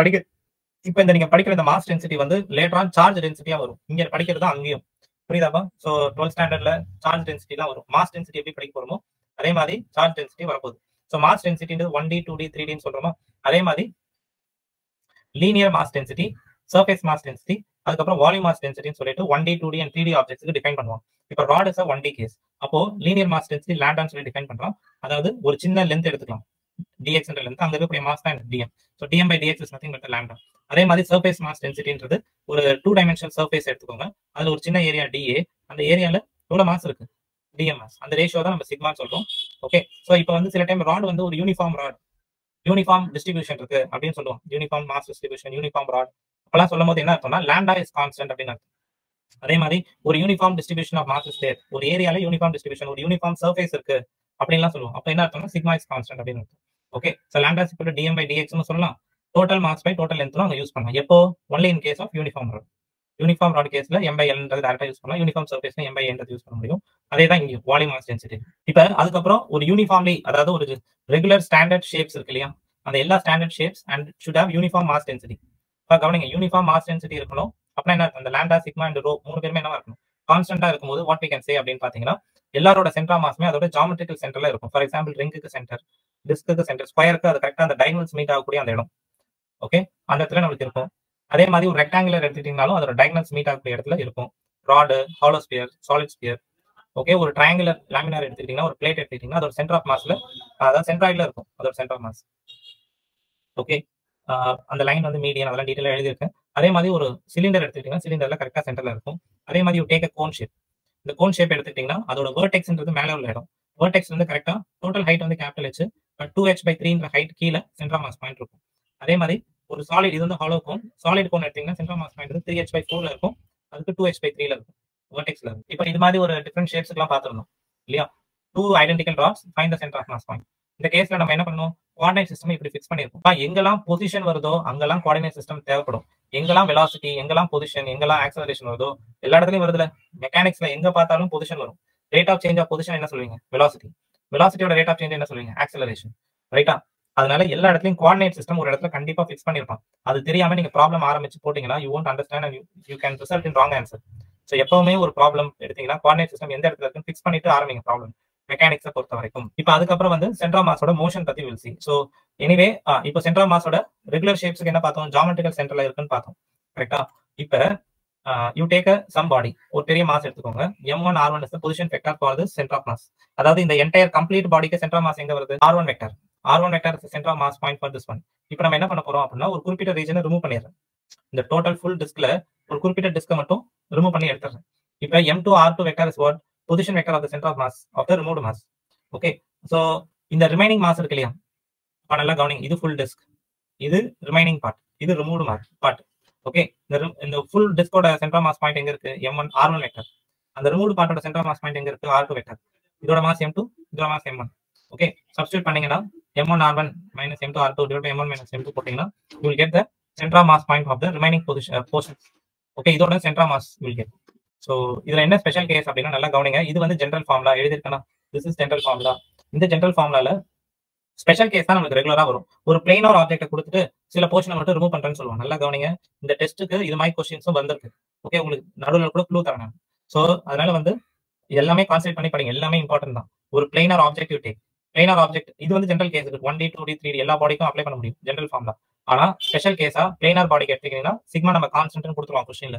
படிக்கிற இந்த மாஸ் டென்சிட்டி வந்து லேட்டர் ஆன் சார்ஜ் டென்சிட்டியா வரும். இங்க படிக்கிறது அங்கேயும் புரியுதாப்பா? சோ 12th ஸ்டாண்டர்ட்ல சார்ஜ் டென்சிட்டி தான் வரும். மாஸ் டென்சிட்டி எப்படி படிக்க போறோமோ அதே மாதிரி சார்ஜ் டென்சிட்டி வரப்போகுது. சோ மாஸ் டென்சிட்டின்றது 1D 2D 3D சொல்றோமா, அதே மாதிரி linear mass density, surface mass density, அதுக்கப்புறம் வால்யூம் மாஸ் டென்சிட்டின்னு சொல்லிட்டு 1D 2D and 3D ஆப்ஜெக்ட்ஸ்க்கு டிஃபைன் பண்ணுவோம். இப்போ ராட் இஸ் 1D கேஸ். அப்போ லீனியர் மாஸ் டென்சிட்டி லாம்டான்னு சொல்லி டிஃபைன் பண்றோம். அதாவது ஒரு சின்ன லென்த் எடுத்துக்கலாம், dx என்ற லென்த், அங்க இருக்கக்கூடிய மாஸ் தான் dm. So dm by dx is nothing but lambda. அதே மாதிரி சர்ஃபேஸ் மாஸ் டென்சிட்டின்றது ஒரு 2 டைமென்ஷனல் சர்ஃபேஸ் எடுத்துக்கோங்க. அதுல ஒரு சின்ன ஏரியா dA, அந்த ஏரியால எவ்வளவு மாஸ் இருக்கு? dm mass. அந்த ரேஷியோ தான் நம்ம சிக்மான்னு சொல்றோம். ஓகே, சோ இப்போ வந்து சில டைம் ராட் வந்து ஒரு யூனிஃபார்ம் ராட், யூனிஃபார்ம் டிஸ்ட்ரிபியூஷன் இருக்கு அப்படின்னு சொல்லுவோம். Uniform mass distribution, uniform rod அப்பெல்லாம் சொல்லும் போது என்ன அர்த்தம்னா லாம்டா இஸ் கான்ஸ்டன்ட் அப்படின்னு அர்த்தம். அதே மாதிரி ஒரு uniform distribution of mass is there, ஒரு ஏரியால யூனிஃபார்ம் டிஸ்ட்ரிபியூஷன், ஒரு யூனிஃபார்ம் சர்ஃபேஸ் இருக்கு அப்படின்லாம் சொல்லுவோம். அப்ப என்ன அர்த்தம்னா சிக்மா இஸ் கான்ஸ்டன்ட் அப்படின்னு அர்த்தம். Okay, so lambda is equal to dm by dx னு சொல்லலாம். Total mass by total length அங்க யூஸ் பண்ணலாம். எப்போ? Only in case of uniform rod. Uniform rod கேஸ்ல m by l ன்றது டைரக்டா யூஸ் பண்ணலாம். யூனிஃபார்ம் சர்ஃபேஸ்ல m by n ன்றது யூஸ் பண்ண முடியும். அதே தான் இங்க வால்யூம் மாஸ் டென்சிட்டி. இப்போ அதுக்கப்புறம் ஒரு யூனிஃபார்ம்லி, அதாவது ஒரு ரெகுலர் ஸ்டாண்டர்ட் ஷேப்ஸ் இருக்கு இல்லையா, அந்த எல்லா standard shapes and should have uniform mass density. இப்போ கவனிங்க, யூனிஃபார்ம் மாஸ் டென்சிட்டி இருக்கணும். அப்படின்னா என்ன அர்த்தம்? அந்த லாம்டா, சிக்மா அண்ட் ரோ 3 பேருமே என்னவா இருக்கணும்? கான்ஸ்டன்டா இருக்கும்போது வாட் வி கேன் சே அப்படின்னு பாத்தீங்கன்னா எல்லாரோட சென்டர் மாஸ்மே அதோட ஜியோமெட்ரிக்கல் சென்டர்ல இருக்கும். ஃபார் எக்ஸாம்பிள் ரிங்குக்கு சென்டர், டிஸ்க்கு சென்டர், ஸ்கொயருக்கு அது கரெக்டா அந்த டைகனல்ஸ் மீட் ஆகக்கூடிய அந்த இடம். ஓகே, அந்த இடத்துல நம்மளுக்கு இருக்கும். அதே மாதிரி ஒரு ரெக்டாங்குலர் எடுத்துட்டீங்கனாலும் அதோட டைகனல்ஸ் மீட் ஆகக்கூடிய இடத்துல இருக்கும். Rod, hollow sphere, solid sphere. Okay, ஒரு ட்ரையாங்குலர் லேமினார் எடுத்துக்கிட்டீங்கன்னா, ஒரு பிளேட் எடுத்துக்கிட்டீங்கன்னா அதோட சென்டர் ஆஃப் மாஸ்ல, அதாவது சென்ட்ராய்ட்ல இருக்கும் அதோட சென்டர் ஆஃப் மாஸ். ஓகே, அந்த லைன் வந்து மீடியன், அதெல்லாம் டீடைலா எழுதியிருக்கேன். அதே மாதிரி ஒரு சிலிண்டர் எடுத்துக்கிட்டீங்கன்னா சிலிண்டர்ல கரெக்டா சென்டர்ல இருக்கும். அதே மாதிரி ஒரு டேக் கோன் ஷேப். இந்த கோன் ஷேப் எடுத்துக்கிட்டீங்கன்னா அதோட வெர்டெக்ஸ்ன்றது மேல உள்ள இடம். வெர்டெக்ஸ் வந்து கரெக்டா டோட்டல் ஹைட் வந்து capital H, but 2h/3 height கீழே சென்டர் மாஸ் பாயிண்ட் இருக்கும். அதே மாதிரி ஒரு சாலிட், இது வந்து ஹாலோ கோன், சாலிட் கோன் எடுத்தீங்கன்னா சென்டர் மாஸ் பாயிண்ட் வந்து 3h/4ல இருக்கும், அதுக்கு 2h/3ல இருக்கும் வெர்டெக்ஸ்ல இருக்கும். இப்போ இது மாதிரி ஒரு டிஃபரெண்ட் ஷேப்ஸ்க்குலாம் பார்த்துருந்தோம் இல்லையா. 2 identical rods, find the centre of mass point. இந்த கேஸ்ல நம்ம என்ன பண்ணணும்? கோஆர்டினேட் சிஸ்டம் இப்படி ஃபிக்ஸ் பண்ணிருக்கோம். எங்கெல்லாம் பொசிஷன் வருதோ அங்கெல்லாம் கோஆர்டினேட் சிஸ்டம் தேவைப்படும். எங்கெல்லாம் வெலாசிட்டி, எங்கெல்லாம் பொசிஷன், எங்கெல்லாம் ஆக்சலரேஷன் வருதோ எல்லா இடத்துலயும் வருதுல. மெக்கானிக்ஸ்ல எங்க பார்த்தாலும் பொசிஷன் வரும். Rate of change of position என்ன சொல்லுவீங்க? வெலாசிட்டி. வெலாசிட்டியோட ரேட் ஆஃப் சேஞ்ச் என்ன சொல்லுவீங்க? ஆக்சலரேஷன். ரைட்டா? அதனால எல்லா இடத்துலயும் கோஆர்டினேட் சிஸ்டம் ஒரு இடத்துல கண்டிப்பா ஃபிக்ஸ் பண்ணிருப்பான். அது தெரியாம நீங்க ப்ராப்ளம் ஆரம்பிச்சு போட்டீங்கன்னா you won't understand and you can result in wrong answer. So எப்பவுமே ஒரு ப்ராப்ளம் எடுத்தீங்கன்னா கோஆர்டினேட் சிஸ்டம் எந்த இடத்துல இருக்குன்னு ஃபிக்ஸ் பண்ணிட்டு ஆரம்பிங்க ப்ராப்ளம், மெக்கானிக்ஸை பொறுத்த வரைக்கும். இப்போ அதுக்கப்புறம் வந்து சென்டர் மாஸோட மோஷன் பத்தி வில் சி. சோ எனிவே இப்போ சென்டர் மாஸோட ரெகுலர் ஷேப்ஸ்க்கு என்ன பார்த்தோம்? ஜியோமெட்ரிக்கல் சென்டர்ல இருக்குன்னு பார்த்தோம். கரெக்டா? இப்போ யூ டேக் சம் பாடி, ஒரு பெரிய மாஸ் எடுத்துக்கோங்க. m1 r1 is the position vector for the centre of mass. அதாவது இந்த என்டையர் கம்ப்ளீட் பாடிக்கு சென்டர் மாஸ் எங்க வருது? r1 vector. r1 vector is centre of mass point for this one. இப்போ நம்ம என்ன பண்ண போறோம் அப்படின்னா ஒரு குறிப்பிட்ட ரீஜனை ரிமூவ் பண்ணிடுறேன். இந்த டோட்டல் ஃபுல் டிஸ்க்ல ஒரு குறிப்பிட்ட டிஸ்கை மட்டும் ரிமூவ் பண்ணி எடுத்துறேன். இப்போ m2 r2 vector is what? Position vector of the centre of mass of the removed mass. Okay, so இந்த ரிமைனிங் மாஸ் இருக்கு இல்லையா, அப்ப நல்லா கவனிங்க. இது ஃபுல் டிஸ்க், இது ரிமைனிங் பார்ட், இது ரிமூவ்ட் மாஸ் பார்ட். ஓகே, இந்த ஃபுல் டிஸ்கோட சென்டர் மாஸ் பாயிண்ட் எங்க இருக்கு? m1 r1 vector. அந்த ரிமூவ்ட் பார்ட்டோட சென்டர் மாஸ் பாயிண்ட் எங்க இருக்கு? r2 vector. இதோட மாஸ் m2, இதோட மாஸ் m1. ஓகே, சப்ஸ்டிட்யூட் பண்ணீங்கன்னா m1 r1 minus m2 r2 divided by m1 minus m2 போட்டீங்கன்னா you will get the center of mass point of the remaining portions. Okay, இதோட centre mass you will get. So இதுல என்ன special case அப்படின்னா நல்லா கவனிங்க. இது வந்து general formula எழுதிருக்கேனா? This is general formula. இந்த ஜெனரல் ஃபார்முலால ஸ்பெஷல் கேஸ் தான் நமக்கு ரெகுலரா வரும். ஒரு பிளேனார் ஆப்ஜெக்ட்டை கொடுத்துட்டு சில போர்ஷனை மட்டும் ரிமூவ் பண்றேன்னு சொல்லுவாங்க. நல்லா கவனிங்க, இந்த டெஸ்ட்டுக்கு இது மாதிரி கொஸ்டின்ஸும் வந்திருக்கு. ஓகே, உங்களுக்கு நடுவில் கூட க்ளூ தரேன். சோ அதனால வந்து எல்லாமே கான்சென்ட்ரேட் பண்ணி படிங்க, எல்லாமே இம்பார்ட்டன்ட் தான். ஒரு planar object you take, planar object இது வந்து ஜெனரல் கேஸ் இருக்கு. 1D 2D 3D எல்லா பாடிக்கும் அப்ளை பண்ண முடியும் ஜெனரல் ஃபார்முலா. ஆனா ஸ்பெஷல் கேஸா பிளேனார் பாடிக்கு எடுத்துக்கிட்டீங்கன்னா சிக்மா நம்ம கான்ஸ்டன்ட்னு கொடுத்துருவோம் கொஸ்டின்ல.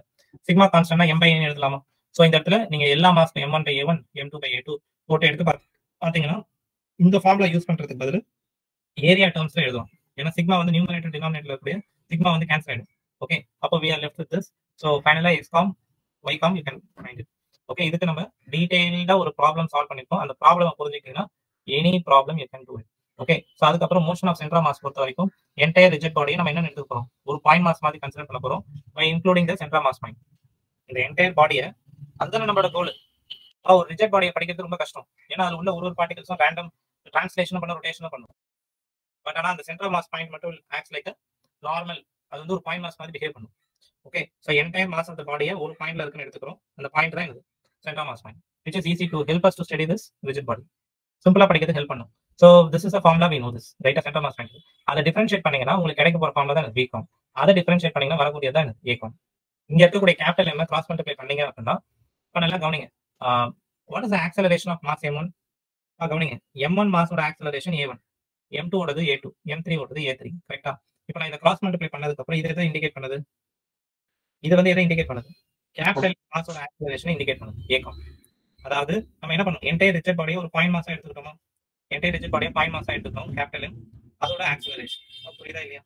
சிக்மா கான்ஸ்டன்ட்னா m/n எழுதலாமா? சோ இந்த இடத்துல நீங்க எல்லா மாஸ்க்கும் m1/a1 m2/a2 போட்டு எடுத்து பாத்தீங்கன்னா இந்த ஃபார்முலா யூஸ் பண்றதுக்கு பதில் ஏரியா டேர்ம்ஸ்ல எழுதுவோம். ஏன்னா சிக்மா வந்து நியூமரேட்டர் டினாமினேட்டர்ல இருக்கக்கூடிய சிக்மா வந்து கேன்சல் ஆயிடும். ஓகே, அப்போ we are left with this. So finally xcom ycom you can find it. Okay, இதுக்கு நம்ம டீடைல்டா ஒரு ப்ராப்ளம் சால்வ் பண்ணிருக்கோம். அந்த ப்ராப்ளம் புரிஞ்சுக்கிட்டீங்கன்னா any problem you can do it. Okay, so அதுக்கப்புறம் மோஷன் ஆஃப் சென்டர் மாஸ் பொறுத்த வரைக்கும் என்டையர் ரிஜிட் பாடியை நம்ம என்ன எடுத்துக்க போறோம்? ஒரு பாயிண்ட் மாஸ் மாதிரி கன்சிடர் பண்ண போறோம், by including the centre mass point. இந்த என்டையர் பாடியை, அதுதான் நம்மளோட கோல். ஒரு ரிஜிட் பாடியை படிக்கிறது ரொம்ப கஷ்டம். ஏன்னா அது உள்ள ஒரு பார்ட்டிகல்ஸும் ரேண்டம் டிரான்ஸ்லேஷனும் பண்ணும், ரொட்டேஷனும் பண்ணும். பட் ஆனா அந்த சென்ட்ரல் மாஸ் பாயிண்ட் மட்டும் ஆக்ட்ஸ் லைக் நார்மல். அது வந்து ஒரு பாயிண்ட் மாஸ் மாதிரி பிஹேவ் பண்ணும். Okay, so entire mass of the பாடியை ஒரு பாயிண்ட்ல இருக்குன்னு எடுத்துக்கிறோம். அந்த பாயிண்ட் தான் இது central mass point, which is easy to help us to study this rigid body. சிம்பிளா படிக்கிறது ஹெல்ப் பண்ணும். So this is a formula, we know this, ரைட்டா? சென்ட்ரல் மாஸ் பாயிண்ட் அதை டிஃபரன்ஷியேட் பண்ணீங்கன்னா உங்களுக்கு கிடைக்க போற ஃபார்முலா தான் பிகாம். அதை டிஃபரன்ஷியேட் பண்ணீங்கன்னா வரக்கூடியது தான் ஏகாம். இங்க இருக்கக்கூடிய கேபிட்டல் எம் கிராஸ் மல்டிப்ளை பண்ணீங்க அப்படின்னா நல்லா கவனிங்க. What is the acceleration of mass m1? கவனிங்க, m1 மாஸோட acceleration a1, m2 ஓடது a2, m3 ஓடது a3, கரெக்டா? இப்போ நான் இதை கிராஸ் மல்டிப்ளை பண்ணதுக்கு அப்புறம் இதை எதை இண்டிகேட் பண்ணுது? இது வந்து எதை இண்டிகேட் பண்ணுது? கேபிட்டல் மாஸோட ஆக்சலரேஷனை இண்டிகேட் பண்ணுது, ஏகம். அதாவது நம்ம என்ன பண்ணணும், என்டையர் ரிஜிட் பாடியை ஒரு பாயிண்ட் மாஸா எடுத்துக்கிட்டோமா? என்டையர் ரிஜிட் பாடியை பாயிண்ட் மாஸா எடுத்துக்கிட்டோம், கேபிட்டல் அதோட ஆக்சலரேஷன். புரியுதா இல்லையா?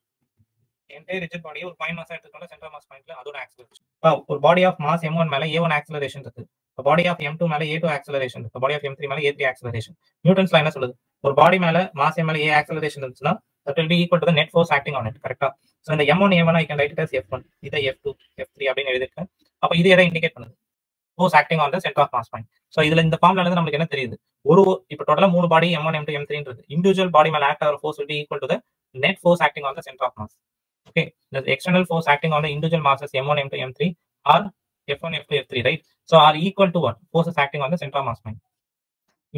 என்டையர் ரிஜிட் பாடியை ஒரு பாயிண்ட் மாஸா எடுத்துக்கிட்டோம், சென்ட்ரல் மாஸ் பாயிண்ட்ல அதோட ஆக்சலரேஷன். ஒரு பாடி ஆஃப் மாஸ் m1 மேல a1 ஆக்சலரேஷன் இருக்கு, பாடி ஆஃப் m2 மேல a2 ஆக்சலரேஷன் இருக்கு, பாடி ஆஃப் m3 மேல a3 ஆக்சலரேஷன். நியூட்டன்ஸ்ல என்ன சொல்லுது? ஒரு பாடி மேல மாஸ் m மேல a ஆக்சலரேஷன் இருந்துச்சுன்னா that will be equal to the net force acting on it, கரெக்டா? சோ இந்த m1 a1 I can write it as f1, இதை f2 f3 அப்படினு எழுதிருக்கேன். அப்ப இது எதை இண்டிகேட் பண்ணுது? force acting on the center of mass point. So இதுல இந்த ஃபார்முலால இருந்து நமக்கு என்ன தெரியுது? இப்ப டோட்டலா 3 பாடி m1 m2 m3 ன்றது இண்டிவிஜுவல் பாடி மேல ஆக்ட் ஆகிற force will be equal to the net force acting on the center of mass. Okay, the external force acting on the individual masses m1 m2 m3 are f1 f2 f3, right? So are equal to what? Forces acting on the center of mass point.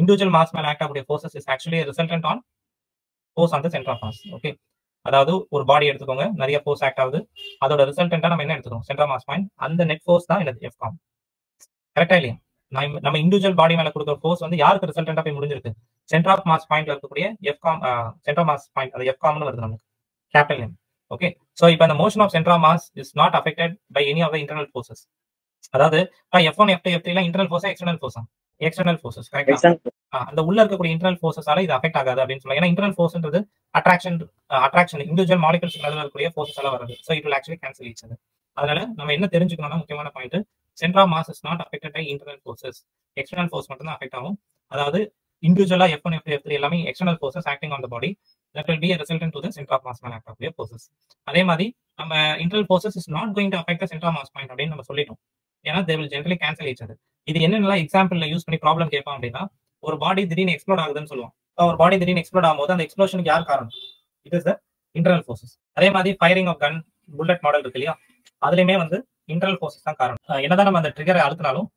Individual mass மேல act ஆகக்கூடிய forces is actually a resultant on force on the center of mass. Okay, அதாவது ஒரு பாடி எடுத்துக்கோங்க, நிறைய force act ஆகுது, அதோட ரிசல்டன்ட்டா நம்ம என்ன எடுத்துக்கோம்? Central mass point. அந்த நெட் ஃபோர்ஸ் தான் என்னது? எஃப்காம். கரெக்டா இல்லையா? நம்ம இண்டிவிஜுவல் பாடி மேல கொடுக்குற ஃபோர்ஸ் வந்து யாருக்கு ரிசல்டன்ட்டா போய் முடிஞ்சிருக்கு? சென்டர் ஆஃப் மாஸ் பாயிண்ட்ல இருக்கக்கூடிய எஃப்காம், சென்ட்ரல் மாஸ் பாயிண்ட், அது எஃப்காம்னு வருது நமக்கு, கேபிட்டல் எம். ஓகே, சோ இப்போ அந்த motion of central mass is not affected by any of the internal forces. அதாவது f1 f2 f3 எல்லாம் இன்டர்னல் ஃபோர்ஸா எக்ஸ்டர்னல் ஃபோர்ஸா? எக்ஸ்டர்னல் ஃபோர்சஸ், கரெக்ட்டா? அந்த உள்ள இருக்கக்கூடிய இன்டர்னல் ஃபோர்ஸஸால இது அஃபெக்ட் ஆகாது அப்படின்னு சொல்லுவாங்க. ஏன்னா இன்டர்னல் ஃபோர்ஸ்ன்றது அட்ராக்ஷன் இண்டிவிஜுவல் மாலிகுல்ஸ் நடுவுல இருக்கக்கூடிய ஃபோர்ஸஸால வருது. So it will actually cancel each other. அதனால நம்ம என்ன தெரிஞ்சுக்கணும்னா முக்கியமான point, center of mass is not affected by internal forces. External force மட்டும் தான் அஃபெக்ட் ஆகும். அதாவது இண்டிவிஜுவலா f1 f2 f3 எல்லாமே external forces acting on the body, that will be a resultant to the center of mass மேல act ஆகக்கூடிய forces. அதே மாதிரி நம்ம internal forces is not going to affect the centre of mass point அப்படின்னு நம்ம சொல்லிட்டோம். ஏன்னா they will generally cancel each other. இது என்னென்னலாம் எக்ஸாம்பிள்ல யூஸ் பண்ணி ப்ராப்ளம் கேட்பான் அப்படின்னா, ஒரு பாடி திடீர்னு எக்ஸ்ப்ளோட் ஆகுதுன்னு சொல்லுவோம். ஒரு பாடி திடீர்னு எக்ஸ்ப்ளோட் ஆகும்போது அந்த எக்ஸ்ப்ளோஷனுக்கு யார் காரணம்? It is the internal forces. அதே மாதிரி firing of gun, bullet model இருக்கு இல்லையா, அதுலயுமே வந்து இன்டர்னல் ஃபோர்ஸஸ் தான் காரணம். என்னதான் நம்ம அந்த ட்ரிகரை அழுத்தினாலும்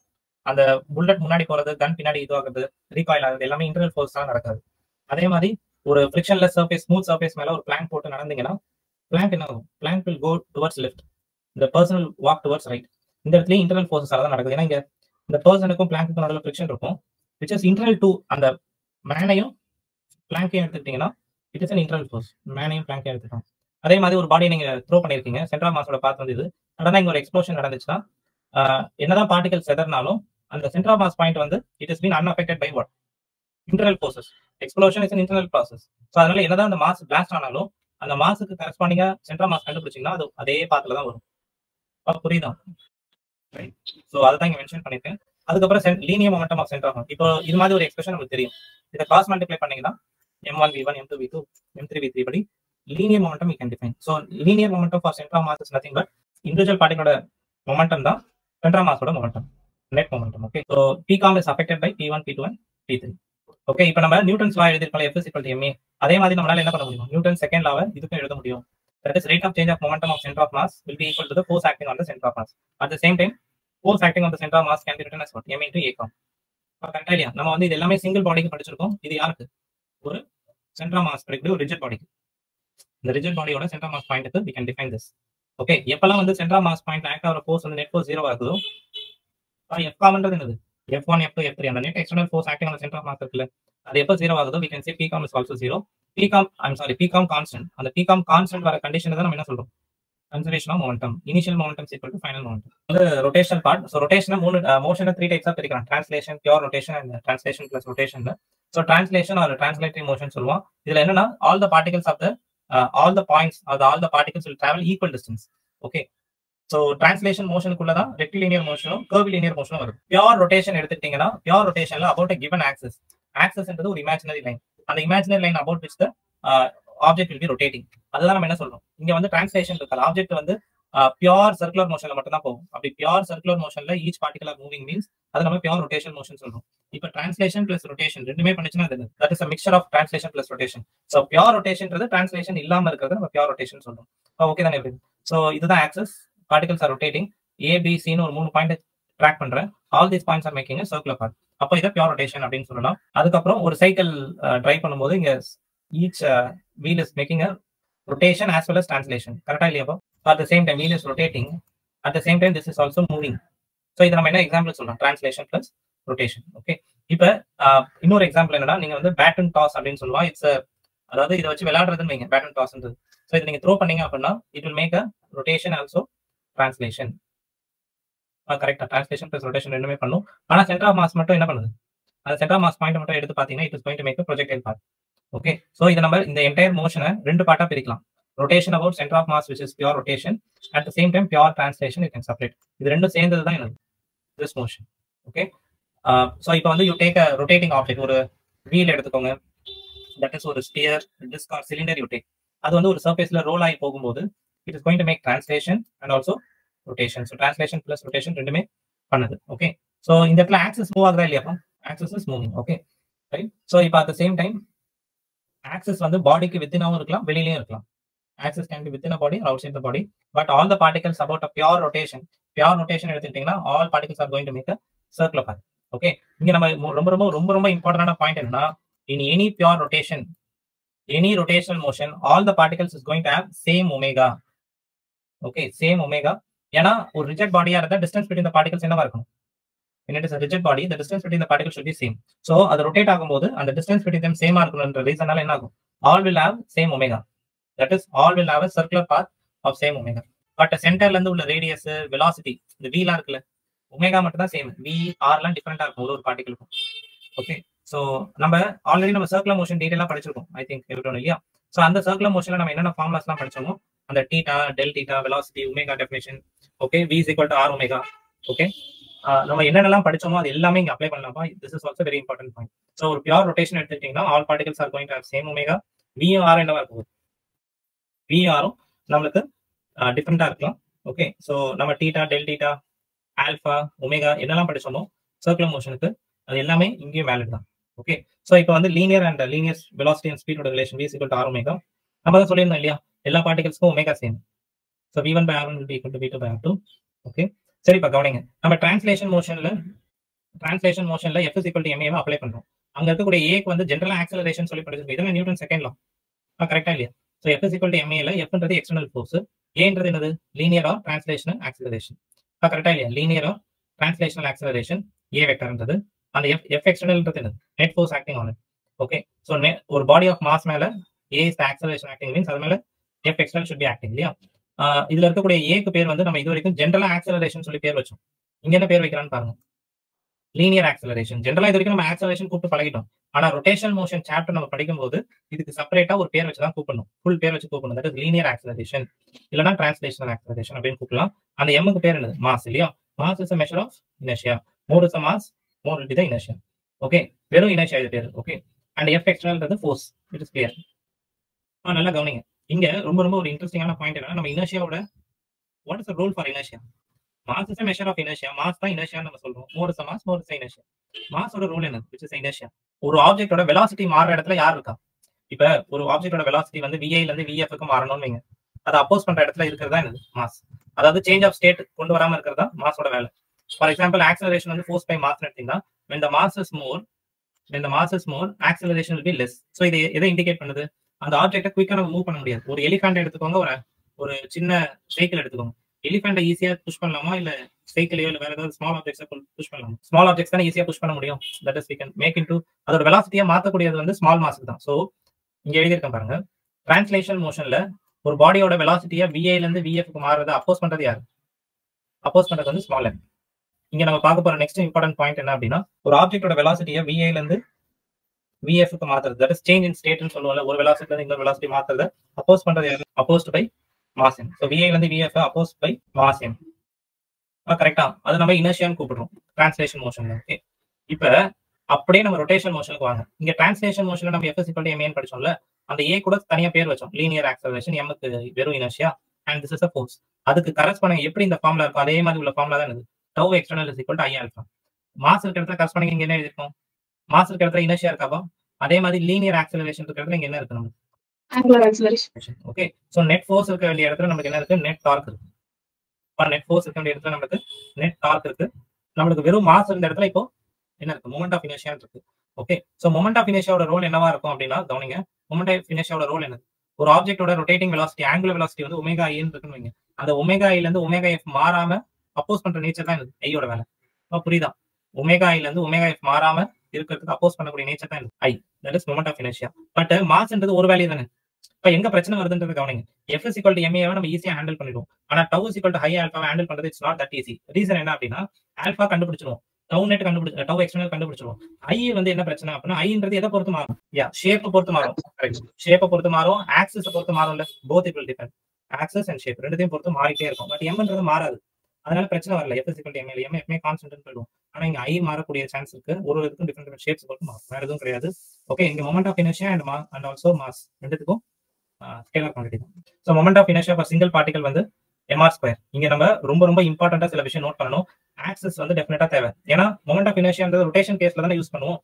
அந்த புல்லட் முன்னாடி போறது, கன் பின்னாடி இதுவாகிறது, ரீகாயில் ஆகுது, எல்லாமே இன்டர்னல் ஃபோர்ஸ் தான் நடக்காது. அதே மாதிரி ஒரு ஃபிரிக்ஷன்லெஸ் சர்ஃபேஸ், ஸ்மூத் சர்ஃபேஸ் மேல ஒரு பிளாங்க் போட்டு நடந்தீங்கன்னா பிளாங்க் என்ன ஆகும்? Plank will go towards left, the person will walk towards right. இந்த இடத்துல இன்டர்னல் ஃபோர்ஸஸால தான் நடக்குது. ஏன்னா இங்க இந்த பர்சனுக்கும் பிளாங்க்குக்கும் நடுவுல ஃபிரிக்ஷன் இருக்கும், which is internal to அந்த மேனையும் பிளாங்கையும் எடுத்துக்கிட்டீங்கன்னா it is an internal force. மேனையும் பிளாங்கையும் எடுத்துக்கலாம். அதே மாதிரி ஒரு பாடியை நீங்க த்ரோ பண்ணிருக்கீங்க, சென்ட்ரல் மாஸோட பாத் வந்து இது, உடனே இங்க ஒரு எக்ஸ்ப்ளோஷன் நடந்துச்சுன்னா என்னதான் பார்ட்டிகல்ஸ் எதர்னாலும் அந்த சென்ட்ரல் மாஸ் பாயிண்ட் வந்து it is been unaffected by what? Internal forces. Explosion is an internal process. So அதனால என்னதான் அந்த மாஸ் பிளாஸ்ட் ஆனாலும் அந்த மாஸுக்கு கரெஸ்பாண்டிங்கா சென்ட்ரல் மாஸ் கண்டுபிடிச்சீங்கன்னா அது அதே பாத்துல தான் வரும். புரியுதா? சோ அதான் இங்க மென்ஷன் பண்ணிருக்கேன். அதுக்கப்புறம் linear momentum of centre of mass. இப்போ இது மாதிரி ஒரு எக்ஸ்பிரஷன் உங்களுக்கு தெரியும். இதை கிராஸ் மல்டிப்ளை பண்ணீங்கன்னா m1 v1 m2 v2 m3 v3 படி linear momentum you can define. So linear momentum for centre of mass is nothing but individual பார்ட்டிகளோட மொமெண்டம் தான் சென்டர் ஆஃப் மாஸோட momentum, net momentum. Okay, so pcom is affected by p1 p2 and p3. Okay, இப்போ நம்ம Newton's law எழுதிருக்கோம், F is equal to ma. அதே மாதிரி நம்மளால என்ன பண்ண முடியும்? நியூட்டன் செகண்ட் லாவை இதுக்கும் எழுத முடியும். That is rate of change of momentum of center of mass will be equal to the force acting on the center of mass. At the same time, force acting on the center of mass can be written as what? M into A com. கரெக்டா இல்லையா? நம்ம வந்து இது எல்லாமே single பாடிக்கு படிச்சிருக்கோம். இது யாருக்கு? ஒரு சென்டர் ஆஃப் மாஸ் படிக்கக்கூடிய ஒரு ரிஜிட் பாடிக்கு. இந்த ரிஜிட் பாடியோட சென்டர் மாஸ் பாயிண்ட்க்கு we can define this. Okay, எப்பெல்லாம் வந்து centre of mass point act ஆகிற ஃபோர்ஸ் வந்து நெட் ஃபோர்ஸ் 0 ஆகுதோ, F காம்ன்றது என்னது? F1 F2 F3 அந்த net external force acting on the centre of mass இருக்குல்ல, அது எப்ப 0 ஆகுதோ we can say pcom is also 0. pcom constant. அந்த pcom constant வர கண்டிஷனை தான் நம்ம என்ன சொல்றோம்? Conservation of momentum. Initial momentum equal to final momentum. வந்து ரொட்டேஷனல் பார்ட். சோ ரொட்டேஷனை மோஷனை 3 டைப்ஸா பிரிக்கலாம். Translation, pure rotation and translation plus rotation. So translation or translatory motion சொல்லுவோம். இதுல என்னன்னா all the particles of the all the points or all the particles will travel equal distance. Okay, so translation மோஷனுக்குள்ள தான் rectilinear மோஷனும் curvilinear மோஷனும் வரும். Pure rotation எடுத்துட்டீங்கன்னா pure ரொட்டேஷன்ல about a given axis. Axis என்றது ஒரு இமேஜினரி லைன். அந்த imaginary line about which the object will be rotating. அதுதான் நம்ம என்ன சொல்றோம்? இங்க வந்து டிரான்ஸ்லேஷன் இருக்கு. ஆப்ஜெக்ட் வந்து பியூர் சர்க்குலர் மோஷன்ல மட்டும் தான் போகும். அப்படி பியூர் சர்க்குலர் மோஷன்ல each particle are moving means அது நம்ம பியூர் ரொட்டேஷன் மோஷன் சொல்றோம். இப்ப டிரான்ஸ்லேஷன் பிளஸ் ரொட்டேஷன் ரெண்டுமே பண்ணுச்சுன்னா அது that is a mixture of translation plus rotation. So pure ரொட்டேஷன்ன்றது டிரான்ஸ்லேஷன் இல்லாம இருக்கிறது நம்ம பியூர் ரொட்டேஷன் சொல்றோம். ஓகே தானே எப்படி? சோ இதுதான் access. Particles R rotating. A B C ன்னு ஒரு 3 பாயிண்ட் ட்ராக் பண்றேன். All these points are making a circular path. அப்ப இத பியூர் ரொட்டேஷன் அப்படின்னு சொல்லலாம். அதுக்கப்புறம் ஒரு சைக்கிள் டிரைவ் பண்ணும்போது இங்க each wheel is making a rotation as well as translation. கரெக்டா இல்லையா? At the same time wheel is rotating. At the same time this is also moving. So இத நம்ம என்ன எக்ஸாம்பிள் சொல்றோம்? Translation plus rotation. ஓகே. இப்ப இன்னொரு example என்னன்னா நீங்க வந்து bat and toss அப்படின்னு சொல்லுவா. இட்ஸ் அதாவது இத வச்சு விளையாடுறதுன்னு வைங்க. bat and tossன்றது. சோ இத நீங்க த்ரோ பண்ணீங்க அப்படின்னா it will make a rotation also translation. கரெக்ட்டா translation plus rotation ரெண்டுமே பண்ணும். ஆனா சென்டர் ஆஃப் மாஸ் மட்டும் என்ன பண்ணுது? அந்த சென்டர் ஆஃப் மாஸ் பாயிண்ட் மட்டும் எடுத்து பாத்தீங்கன்னா it is going to make a projectile path. Okay. So இத நம்ம இந்த என்டையர் மோஷனை ரெண்டு பார்ட்டா பிரிக்கலாம். rotation about center of mass which is pure rotation, at the same time pure translation you can separate. இது ரெண்டும் சேர்ந்தது தான் என்னது? this motion. ஓகே. சோ இப்போ வந்து you take a rotating object, ஒரு wheel எடுத்துக்கோங்க. that is ஒரு sphere, disc or cylinder you take. அது வந்து ஒரு சர்ஃபேஸ்ல ரோல் ஆகி போகும்போது it is going to make translation and also rotation. So translation plus rotation ரெண்டுமே பண்ணுது. ஓகே. சோ இந்த இடத்துல axis மூவ் ஆகுதா இல்லையா? axis is moving. Okay. Right. So இப்போ at the same time axis வந்து பாடிக்கு வித்தினாவும் இருக்கலாம், வெளியிலயும் இருக்கலாம். Axis can be within a body or outside the body, but all the particles about a pure rotation எடுத்துக்கிட்டீங்கன்னா all particles are going to make a circular path. Okay. இங்க நம்ம ரொம்ப இம்பார்ட்டன்டான point என்னன்னா in any pure rotation, any rotational motion, all the particles is going to have same omega. Okay, same omega. ஏன்னா ஒரு rigid பாடியா இருந்தா distance between the particles என்னவா இருக்கும்? When it is a rigid body, the distance between the particles should be same. So அது rotate ஆகும்போது அந்த distance between them same இருக்கணும்ன்ற ரீசனால என்ன ஆகும்? All will have same omega. That is, all will have a circular path of same omega. But சென்டர்ல இருந்து உள்ள radius, velocity, இந்த v லாம் இருக்குல்ல, ஒமேகா மட்டும் தான் சேம். v r லாம் டிஃபரெண்டா இருக்கும் ஒரு பார்ட்டிகளுக்கும். ஓகே. சோ நம்ம ஆல்ரெடி நம்ம சர்க்குலர் மோஷன் டீடைலா படிச்சிருக்கோம். ஐ திங்க் எவ்ரிவன் இல்லையா? சோ அந்த சர்க்குலர் மோஷன்ல நம்ம என்னென்ன ஃபார்முலாஸ்லாம் படிச்சோமோ அந்த theta, del theta, velocity, omega definition, okay, v is equal to r omega. Okay. நம்ம என்னென்னலாம் படிச்சோமோ அது எல்லாமே இங்க அப்ளை பண்ணலாமா? this is also very important point. So ஒரு பியூர் ரொட்டேஷன் எடுத்துக்கிட்டீங்கன்னா all particles are going to have same omega. v r என்னவா இருக்கும்? v r நம்மளுக்கு டிஃபரெண்டா இருக்கலாம். ஓகே. சோ நம்ம theta, del theta, alpha, omega என்னெல்லாம் படிச்சோமோ சர்க்குலர் மோஷனுக்கு அது எல்லாமே இங்கேயும் வேலிட் தான். ஓகே. சோ இப்போ வந்து லீனியர் வெலாசிட்டி அண்ட் ஸ்பீடோட relation v is equal to r omega. நம்ம தான் சொல்லியிருந்தோம் இல்லையா? எல்லா பார்ட்டிகல்ஸ்க்கும் omega same. So v1 by r1 will be equal to v2 by r2. Okay. சரி, இப்ப கவனிங்க. நம்ம டிரான்ஸ்லேஷன் மோஷன்ல f is equal to ma apply பண்றோம். அங்க இருக்கக்கூடிய a க்கு வந்து ஜெனரல் ஆக்ஸலரேஷன் சொல்லி படிச்சிருக்கோம். இதெல்லாம் நியூட்டன் செகண்ட் லா. கரெக்ட்டா இல்லையா? So f is equal to ma ல f ன்றது எக்ஸ்டர்னல் ஃபோர்ஸ், a ன்றது என்னது? Linear or translational acceleration. கரெக்ட்டா இல்லையா? Linear or translational acceleration a வெக்டர்ன்றது, அந்த f எக்ஸ்டர்னல்ன்றது என்னது? Net force acting on it. Okay. So ஒரு பாடி ஆஃப் மாஸ் மேல a is the acceleration acting means அது மேல f external should be acting இல்லையா? இதுல இருக்கக்கூடிய a க்கு பேர் வந்து நம்ம இது வரைக்கும் ஜெனரல் ஆக்ஸலரேஷன் சொல்லி பேர் வச்சோம். இங்க என்ன பேர் வைக்கலாம்னு பாருங்க. Linear acceleration. ஜெனரலா இது வரைக்கும் நம்ம ஆக்ஸலரேஷன் கூப்பிட்டு பழகிட்டோம். ஆனா ரொட்டேஷனல் மோஷன் சாப்டர் நம்ம படிக்கும்போது இதுக்கு செப்பரேட்டா ஒரு பேர் வச்சு தான் கூப்பிடணும். ஃபுல் பேர் வச்சு கூப்பிடணும். தட் இஸ் லீனியர் ஆக்ஸலரேஷன் இல்லனா டிரான்ஸ்லேஷனல் ஆக்ஸலரேஷன் அப்படின்னு கூப்பிடலாம். அந்த m க்கு பேர் என்னது? மாஸ் இல்லையா? Mass is a measure of inertia. More is a mass, more will be the inertia. Okay. வெறும் inertia இது பேர். ஓகே. and f externalன்றது ஃபோர்ஸ். It is clear. நல்லா கவனிங்க. இங்க ரொம்ப ஒரு இன்ட்ரெஸ்டிங்கான பாயிண்ட் என்னன்னா நம்ம இனர்ஷியாவோட what is the role for inertia? Mass is a measure of inertia. Mass தான் இனர்ஷியா நம்ம சொல்றோம். More is a mass, more is a inertia. மாஸோட ரோல் என்ன? which is inertia. ஒரு ஆப்ஜெக்ட்டோட வெலாசிட்டி மாறுற இடத்துல யார் இருக்கா? இப்ப ஒரு ஆப்ஜெக்ட்டோட வெலாசிட்டி வந்து vi ல இருந்து vf க்கு மாறணும்னு வைங்க. அது அப்போஸ் பண்ற இடத்துல இருக்கிறதா என்னது? மாஸ். அதாவது சேஞ்ச் ஆஃப் ஸ்டேட் கொண்டு வராம இருக்கிறதா மாஸோட வேலை. ஃபார் எக்ஸாம்பிள் ஆக்ஸலரேஷன் வந்து ஃபோர்ஸ் பை மாஸ் எடுத்தீங்கன்னா when the mass is more acceleration will be less. so இது எதை இண்டிகேட் பண்ணுது? அந்த ஆப்ஜெக்ட்டை குயிக்கா நம்ம மூவ் பண்ண முடியாது. ஒரு எலிஃபண்ட் எடுத்துக்கோங்க, ஒரு சின்ன சைக்கிள் எடுத்துக்கோங்க. எலிஃபண்ட்டை ஈஸியா புஷ் பண்ணலாமா இல்ல சைக்கிளையோ இல்ல வேற ஏதாவது ஸ்மால் ஆப்ஜெக்ட்ஸை புஷ் பண்ணலாமா? ஸ்மால் ஆப்ஜெக்ட்ஸ் தான் ஈஸியா புஷ் பண்ண முடியும். That is we can make into அதோட வெலாசிட்டியா மாத்தக்கூடியது வந்து ஸ்மால் மாஸ்க்கு தான். சோ இங்க எழுதியிருக்கேன் பாருங்க. டிரான்ஸ்லேஷன் மோஷன்ல ஒரு பாடியோட வெலாசிட்டியா vi ல இருந்து vf க்கு மாறறத அப்போஸ் பண்றது யாரு? அப்போஸ் பண்றது வந்து ஸ்மால் m. இங்க நம்ம பார்க்க போற நெக்ஸ்ட் இம்பார்ட்டன்ட் பாயிண்ட் என்ன அப்படின்னா ஒரு ஆப்ஜெக்ட்டோட வெலாசிட்டியா vi ல இருந்து vf க்கு மாத்துறது. That is change in state னு சொல்லுவாங்க. ஒரு வெலாசிட்டில இருந்து இன்னொரு வெலாசிட்டி மாத்துறத அப்போஸ் பண்றது யாரு? Opposed by mass m. So vi ல இருந்து vf opposed by mass m. கரெக்ட்டா? அது நம்ம இனர்ஷியான்னு கூப்பிடுறோம் டிரான்ஸ்லேஷன் மோஷன்ல. ஓகே. இப்ப அப்படியே நம்ம ரொட்டேஷன் மோஷனுக்கு வாங்க. இங்க டிரான்ஸ்லேஷன் மோஷன்ல நம்ம f = ma ன்னு படிச்சோம்ல, அந்த a கூட தனியா பேர் வச்சோம். லீனியர் ஆக்ஸலரேஷன், m க்கு வெறும் inertia. And this is a force. அதுக்கு கரஸ்பாண்டிங் எப்படி இந்த ஃபார்முலா இருக்கும் அதே மாதிரி உள்ள ஃபார்முலா தான் இது. Tau external is equal to I alpha. Mass இருக்கிற இடத்துல கரஸ்பாண்டிங் இங்க என்ன எழுதிருக்கும்? மாஸ் இருக்கிற இடத்துல இனர்ஷியா இருக்காப்பா. அதே மாதிரி லீனியர் ஆக்சலரேஷன் இருக்கிற இடத்துல இங்க என்ன இருக்கு நமக்கு? angular acceleration. Okay. So net force இருக்க வேண்டிய இடத்துல நமக்கு என்ன இருக்கு? நெட் டார்க் இருக்கு. நெட் ஃபோர்ஸ் இருக்க வேண்டிய இடத்துல நமக்கு நெட் டார்க் இருக்கு. நம்மளுக்கு வெறும் மாஸ் இருந்த இடத்துல இப்போ என்ன இருக்கு? மொமெண்ட் ஆஃப் இனர்ஷியா இருக்கு. ஓகே. சோ மொமெண்ட் ஆஃப் இனர்ஷியாவோட ரோல் என்னவா இருக்கும் அப்படின்னா கவனிங்க. மொமெண்ட் ஆஃப் இனர்ஷியாவோட ரோல் என்ன? ஒரு ஆப்ஜெக்ட்டோட ரொட்டேட்டிங் வெலாசிட்டி ஆங்குலர் வெலாசிட்டி வந்து ஒமேகா ஐ ன்னு இருக்குன்னு வைங்க. அந்த ஒமேகா ஐல இருந்து ஒமேகா எஃப் மாறாம அப்போஸ் பண்ற நேச்சர் தான் இது ஐயோட வேலை. புரியுதா? ஒமேகா ஐல இருந்து ஒமேகா எஃப் மாறாம இருக்கிறதுக்கு அப்போஸ் பண்ணக்கூடிய நேச்சர் தான் I. That is moment of inertia. But மாஸ்ன்றது ஒரு வேல்யூ தானே. இப்ப எங்க பிரச்சனை வருதுன்றது கவனிங்க. F is equal to ma நம்ம ஈஸியா ஹேண்டில் பண்ணிடுவோம். ஆனா tau is equal to high alpha handle பண்றது it's not that easy. Reason என்ன அப்படின்னா ஆல்பா கண்டுபிடிச்சிருவோம், tau net tau external கண்டுபிடிச்சிருவோம். I வந்து என்ன பிரச்சனை அப்படின்னா ஐன்றது எதை பொறுத்து மாறும்? ஷேப் பொறுத்து மாறும். கரெக்ட். ஷேப்பை பொறுத்து மாறும், ஆக்சிஸ் பொறுத்து மாறும்ல. Both it will depend. Axis and shape ரெண்டுத்தையும் பொறுத்து மாறிட்டே இருக்கும். பட் mன்றது மாறாது. அதனால பிரச்சனை வரல. F is equal to ma எப்பவுமே கான்ஸ்டன்ட்னு சொல்லுவோம். ஆனா இங்க I மாறக்கூடிய சான்ஸ் இருக்கு. ஒரு இதுக்கும் டிஃபரெண்ட் ஷேப்ஸ் பொறுத்து மாறும். வேற எதுவும் கிடையாது. ஓகே. இங்க moment of inertia and also mass ரெண்டுத்துக்கும் ஸ்கேலார் குவாண்டிட்டி தான். So moment of inertia for single particle வந்து mr². இங்க நம்ம ரொம்ப இம்பார்ட்டன்ட்டா சில விஷயம் நோட் பண்ணணும். ஆக்சிஸ் வந்து டெஃபினட்டா தேவை. ஏன்னா மொமெண்ட் ஆஃப் இனர்ஷியான்றது ரொட்டேஷன் கேஸ்ல தான் யூஸ் பண்ணுவோம்.